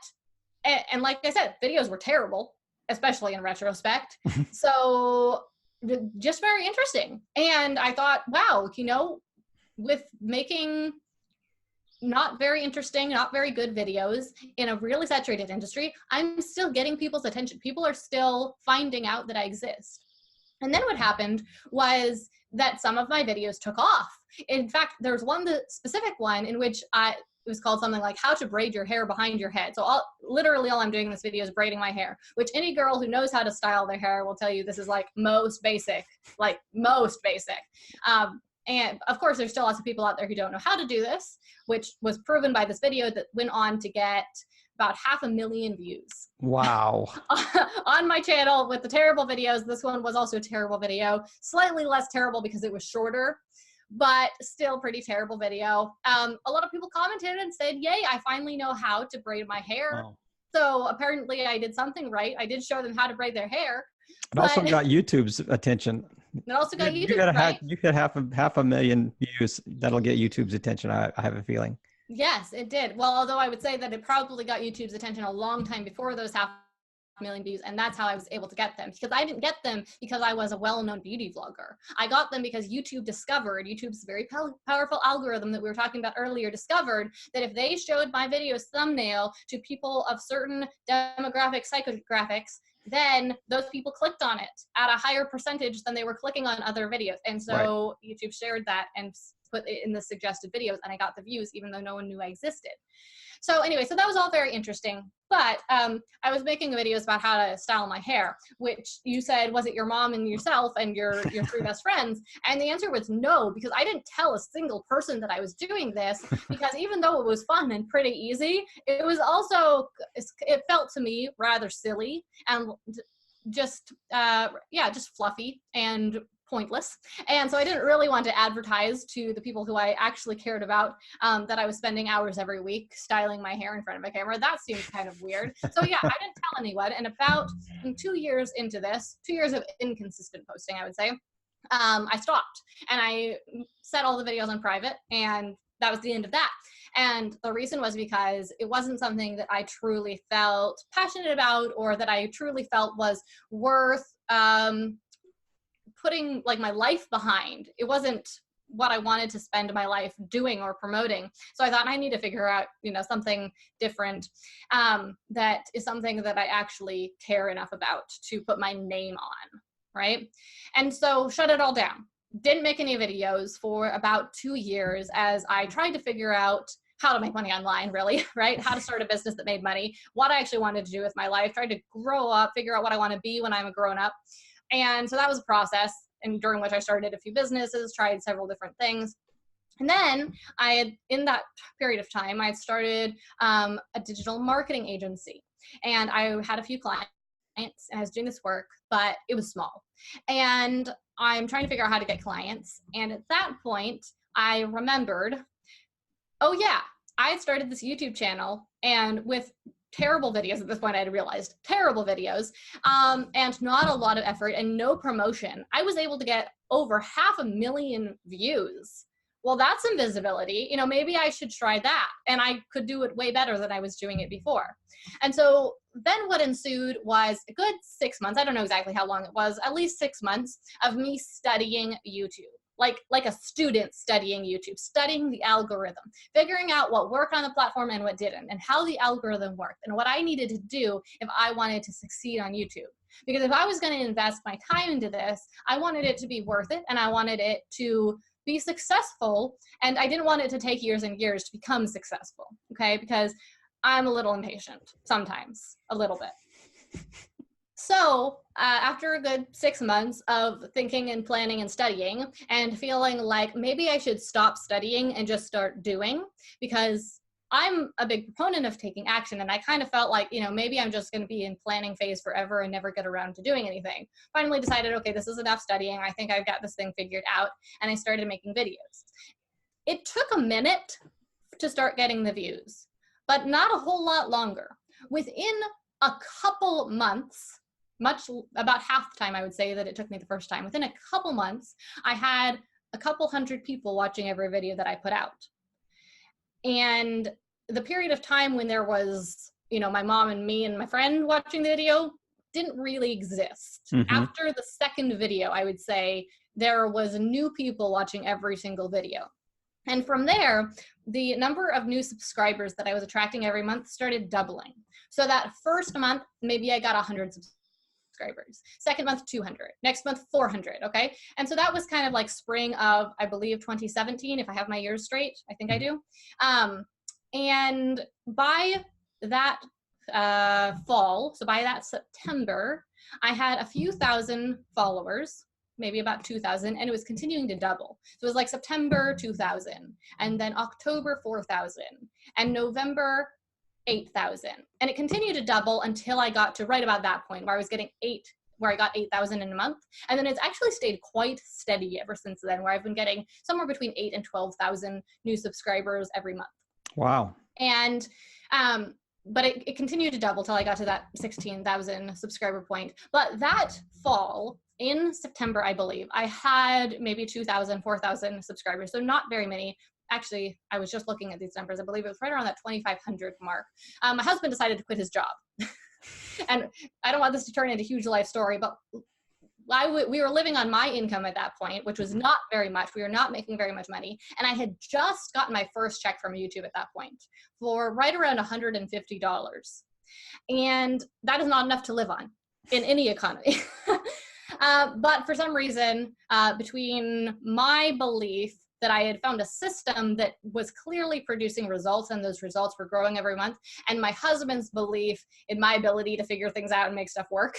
and like I said, videos were terrible, especially in retrospect. So just very interesting. And I thought, wow, with making not very interesting, not very good videos in a really saturated industry, I'm still getting people's attention. People are still finding out that I exist. And then what happened was that some of my videos took off. In fact, there's one specific one in which it was called something like how to braid your hair behind your head. So literally all I'm doing in this video is braiding my hair, which any girl who knows how to style their hair will tell you this is like most basic. And of course, there's still lots of people out there who don't know how to do this, which was proven by this video that went on to get about 500,000 views. Wow. On my channel with the terrible videos. This one was also a terrible video, slightly less terrible because it was shorter, but still pretty terrible video. A lot of people commented and said, yay, I finally know how to braid my hair. Oh. So apparently I did something right. I did show them how to braid their hair. It also got YouTube's attention. It also got YouTube, you get half a million views. That'll get YouTube's attention, I have a feeling. Yes, it did. Well, although I would say that it probably got YouTube's attention a long time before those 500,000 views, and that's how I was able to get them. Because I didn't get them because I was a well-known beauty vlogger. I got them because YouTube's very powerful algorithm that we were talking about earlier, discovered that if they showed my video's thumbnail to people of certain demographic, psychographics, then those people clicked on it at a higher percentage than they were clicking on other videos. And so YouTube shared that and put it in the suggested videos, and I got the views even though no one knew I existed. So anyway, so that was all very interesting. But I was making videos about how to style my hair, which you said, was it your mom and yourself and your three best friends? And the answer was no, because I didn't tell a single person that I was doing this, because even though it was fun and pretty easy, it was also, it felt to me rather silly and just fluffy and pointless. And so I didn't really want to advertise to the people who I actually cared about that I was spending hours every week styling my hair in front of a camera. That seemed kind of weird. So yeah, I didn't tell anyone. And about 2 years into this, 2 years of inconsistent posting, I would say, I stopped and I set all the videos on private, and that was the end of that. And the reason was because it wasn't something that I truly felt passionate about, or that I truly felt was worth putting like my life behind. It wasn't what I wanted to spend my life doing or promoting. So I thought I need to figure out, something different that is something that I actually care enough about to put my name on, right? And so shut it all down. Didn't make any videos for about 2 years as I tried to figure out how to make money online, really, right? How to start a business that made money, what I actually wanted to do with my life, tried to grow up, figure out what I want to be when I'm a grown up. And so that was a process, and during which I started a few businesses, tried several different things. And then in that period of time, I had started a digital marketing agency, and I had a few clients, and I was doing this work, but it was small. And I'm trying to figure out how to get clients. And at that point, I remembered, oh yeah, I had started this YouTube channel, and with terrible videos at this point, I had realized, terrible videos, and not a lot of effort and no promotion, I was able to get over 500,000 views. Well, that's some visibility. Maybe I should try that. And I could do it way better than I was doing it before. And so then what ensued was a good 6 months. I don't know exactly how long it was, at least 6 months of me studying YouTube. Like a student studying YouTube, studying the algorithm, figuring out what worked on the platform and what didn't, and how the algorithm worked, and what I needed to do if I wanted to succeed on YouTube. Because if I was going to invest my time into this, I wanted it to be worth it, and I wanted it to be successful, and I didn't want it to take years and years to become successful, okay? Because I'm a little impatient sometimes, a little bit. So after a good 6 months of thinking and planning and studying, and feeling like maybe I should stop studying and just start doing, because I'm a big proponent of taking action, and I kind of felt like, maybe I'm just going to be in planning phase forever and never get around to doing anything. Finally decided, okay, this is enough studying. I think I've got this thing figured out, and I started making videos. It took a minute to start getting the views, but not a whole lot longer. Within a couple months, about half the time I would say that it took me the first time, within a couple months, I had a couple hundred people watching every video that I put out. And the period of time when there was, my mom and me and my friend watching the video didn't really exist. Mm-hmm. After the second video, I would say there was new people watching every single video. And from there, the number of new subscribers that I was attracting every month started doubling. So that first month, maybe I got 100 subscribers. Second month, 200. Next month, 400, okay? And so that was kind of like spring of, I believe, 2017, if I have my years straight. I think I do. And by that fall, so by that September, I had a few thousand followers, maybe about 2,000, and it was continuing to double. So it was like September 2,000, and then October 4,000, and November 8,000. And it continued to double until I got to right about that point where I was getting where I got 8,000 in a month. And then it's actually stayed quite steady ever since then, where I've been getting somewhere between 8,000 and 12,000 new subscribers every month. Wow. And, but it continued to double till I got to that 16,000 subscriber point. But that fall, in September, I believe, I had maybe 2,000, 4,000 subscribers. So not very many. Actually, I was just looking at these numbers. I believe it was right around that 2,500 mark. My husband decided to quit his job. And I don't want this to turn into a huge life story, but we were living on my income at that point, which was not very much. We were not making very much money. And I had just gotten my first check from YouTube at that point for right around $150. And that is not enough to live on in any economy. But for some reason, between my belief that I had found a system that was clearly producing results, and those results were growing every month, and my husband's belief in my ability to figure things out and make stuff work,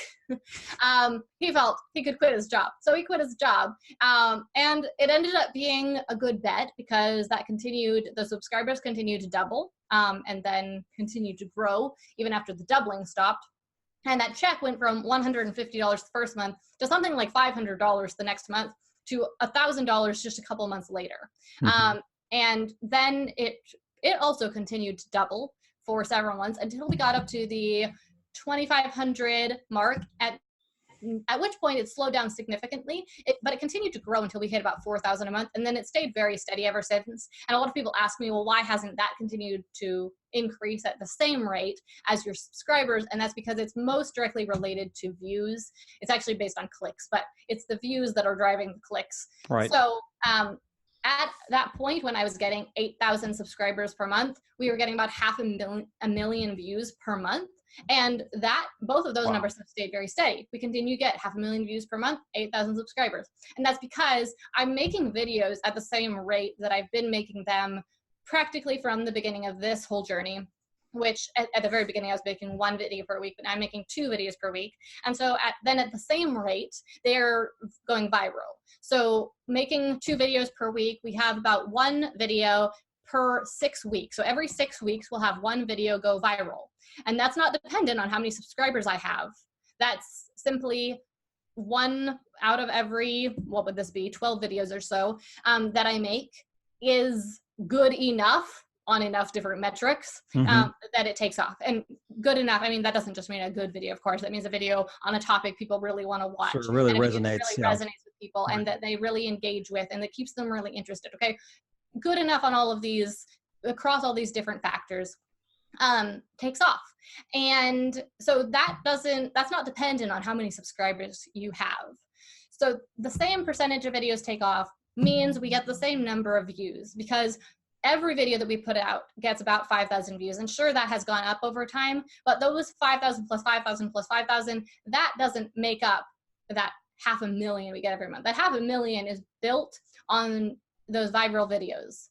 he felt he could quit his job. So he quit his job, and it ended up being a good bet, because the subscribers continued to double, and then continued to grow even after the doubling stopped. And that check went from $150 the first month to something like $500 the next month to $1,000 just a couple months later. Mm-hmm. And then it also continued to double for several months until we got up to the 2,500 mark, at which point it slowed down significantly, but it continued to grow until we hit about 4,000 a month. And then it stayed very steady ever since. And a lot of people ask me, well, why hasn't that continued to increase at the same rate as your subscribers? And that's because it's most directly related to views. It's actually based on clicks, but it's the views that are driving the clicks. Right. So at that point, when I was getting 8,000 subscribers per month, we were getting about a million views per month. And both of those Wow. numbers have stayed very steady. We continue to get 500,000 views per month, 8,000 subscribers. And that's because I'm making videos at the same rate that I've been making them practically from the beginning of this whole journey, which at the very beginning I was making 1 video per week, but now I'm making 2 videos per week. And so at the same rate, they're going viral. So making 2 videos per week, we have about 1 video per 6 weeks. So every 6 weeks, we'll have 1 video go viral. And that's not dependent on how many subscribers I have. That's simply 1 out of every, what would this be, 12 videos or so that I make is good enough on enough different metrics that it takes off. And good enough, I mean, that doesn't just mean a good video, of course. That means a video on a topic people really want to watch. Sure, really and resonates. Really resonates with people, right, and that they really engage with, and that keeps them really interested. Okay, good enough on all of these, across all these different factors, takes off. And so that's not dependent on how many subscribers you have. So the same percentage of videos take off means we get the same number of views, because every video that we put out gets about 5,000 views. And sure, that has gone up over time, but those 5,000 plus 5,000 plus 5,000, that doesn't make up that 500,000 we get every month. That 500,000 is built on those viral videos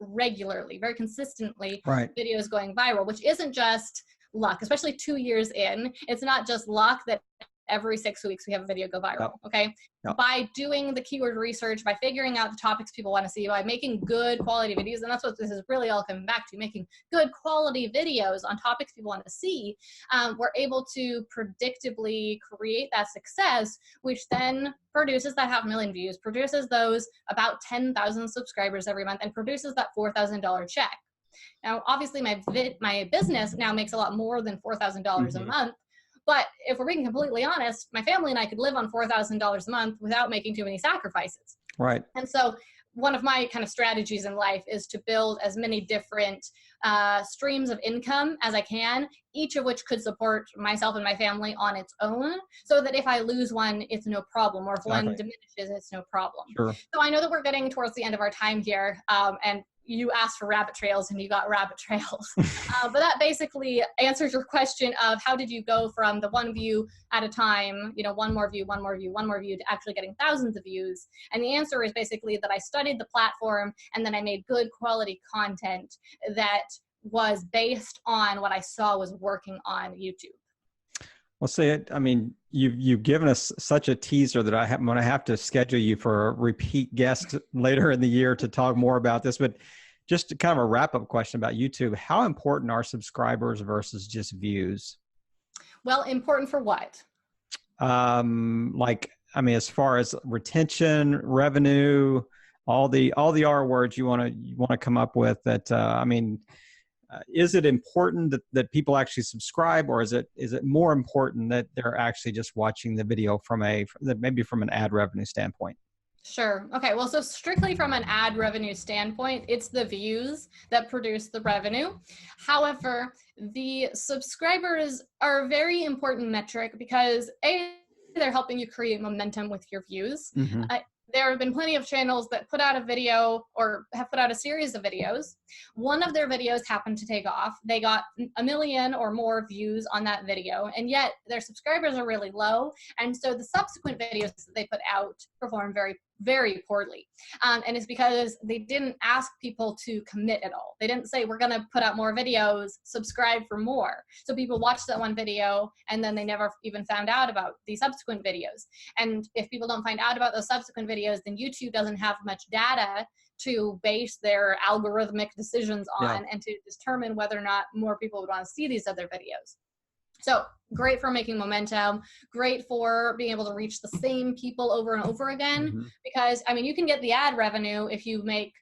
regularly, very consistently, right, videos going viral, which isn't just luck, especially 2 years in. It's not just luck that every 6 weeks we have a video go viral. Yep. Okay. Yep. By doing the keyword research, by figuring out the topics people want to see, by making good quality videos, and that's what this is really all coming back to, making good quality videos on topics people want to see, we're able to predictably create that success, which then produces that 500,000 views, produces those about 10,000 subscribers every month, and produces that $4,000 check. Now, obviously, my business now makes a lot more than $4,000 a month. But if we're being completely honest, my family and I could live on $4,000 a month without making too many sacrifices. Right. And so one of my kind of strategies in life is to build as many different streams of income as I can, each of which could support myself and my family on its own, so that if I lose one, it's no problem, or if one diminishes, it's no problem. Sure. So I know that we're getting towards the end of our time here, and you asked for rabbit trails and you got rabbit trails. But that basically answers your question of how did you go from the 1 view at a time, one more view, to actually getting thousands of views. And the answer is basically that I studied the platform, and then I made good quality content that was based on what I saw was working on YouTube. Well, I mean, you've given us such a teaser that I'm going to have to schedule you for a repeat guest later in the year to talk more about this. But just kind of a wrap-up question about YouTube: how important are subscribers versus just views? Well, important for what? As far as retention, revenue, all the R words you want to come up with. Is it important that people actually subscribe, or is it more important that they're actually just watching the video maybe from an ad revenue standpoint? Sure. Okay. Well, so strictly from an ad revenue standpoint, it's the views that produce the revenue. However, the subscribers are a very important metric because they're helping you create momentum with your views. Mm-hmm. There have been plenty of channels that put out a video or have put out a series of videos. One of their videos happened to take off. They got 1 million or more views on that video, and yet their subscribers are really low. And so the subsequent videos that they put out perform very, very poorly. And it's because they didn't ask people to commit at all. They didn't say, we're going to put out more videos, subscribe for more. So people watched that one video and then they never even found out about the subsequent videos. And if people don't find out about those subsequent videos, then YouTube doesn't have much data to base their algorithmic decisions on and to determine whether or not more people would want to see these other videos. So great for making momentum, great for being able to reach the same people over and over again. Mhm. Because I mean, you can get the ad revenue if you make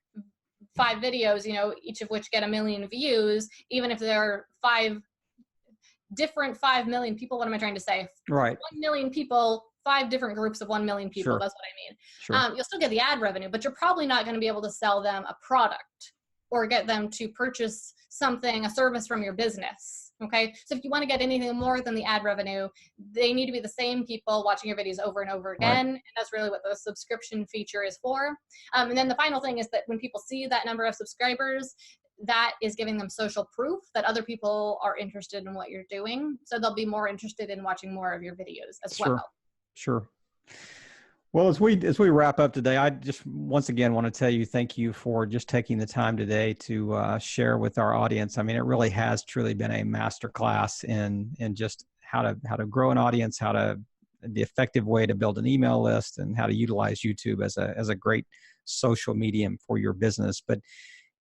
5 videos, each of which get 1 million views, even if there are 5 million people. What am I trying to say? Right. 1 million people, 5 different groups of 1 million people. Sure. That's what I mean. Sure. You'll still get the ad revenue, but you're probably not going to be able to sell them a product or get them to purchase something, a service from your business. Okay. So if you want to get anything more than the ad revenue, they need to be the same people watching your videos over and over Right. again. And that's really what the subscription feature is for. And then the final thing is that when people see that number of subscribers, that is giving them social proof that other people are interested in what you're doing. So they'll be more interested in watching more of your videos as well. Sure. Sure. Well, as we wrap up today, I just once again want to tell you thank you for just taking the time today to share with our audience. I mean, it really has truly been a masterclass in just how to grow an audience, the effective way to build an email list, and how to utilize YouTube as a great social medium for your business. But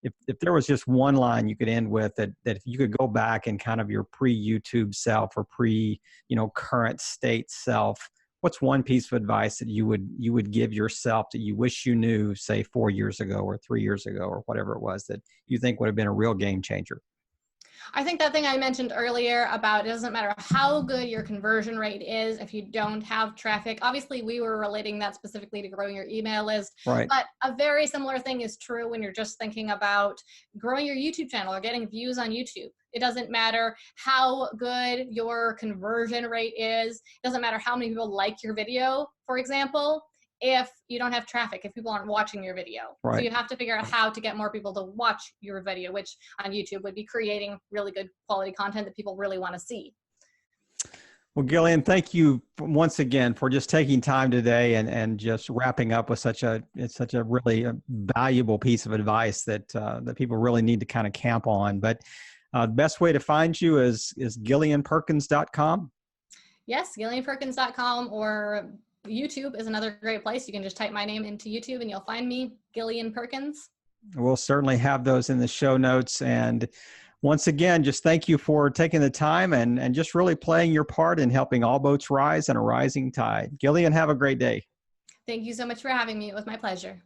if there was just one line you could end with, that if you could go back and kind of your pre-YouTube self or current state self, what's one piece of advice that you would give yourself that you wish you knew, say 4 years ago or 3 years ago or whatever it was, that you think would have been a real game changer? I think that thing I mentioned earlier about it doesn't matter how good your conversion rate is if you don't have traffic. Obviously, we were relating that specifically to growing your email list, Right. but a very similar thing is true when you're just thinking about growing your YouTube channel or getting views on YouTube. It doesn't matter how good your conversion rate is. It doesn't matter how many people like your video, for example, if you don't have traffic, if people aren't watching your video. So Right. you have to figure out how to get more people to watch your video, which on YouTube would be creating really good quality content that people really want to see. Well, Gillian, thank you once again for just taking time today and just wrapping up with such a really valuable piece of advice that people really need to kind of camp on. But the best way to find you is GillianPerkins.com. Yes, GillianPerkins.com, or YouTube is another great place. You can just type my name into YouTube and you'll find me, Gillian Perkins. We'll certainly have those in the show notes. And once again, just thank you for taking the time and just really playing your part in helping all boats rise on a rising tide. Gillian, have a great day. Thank you so much for having me. It was my pleasure.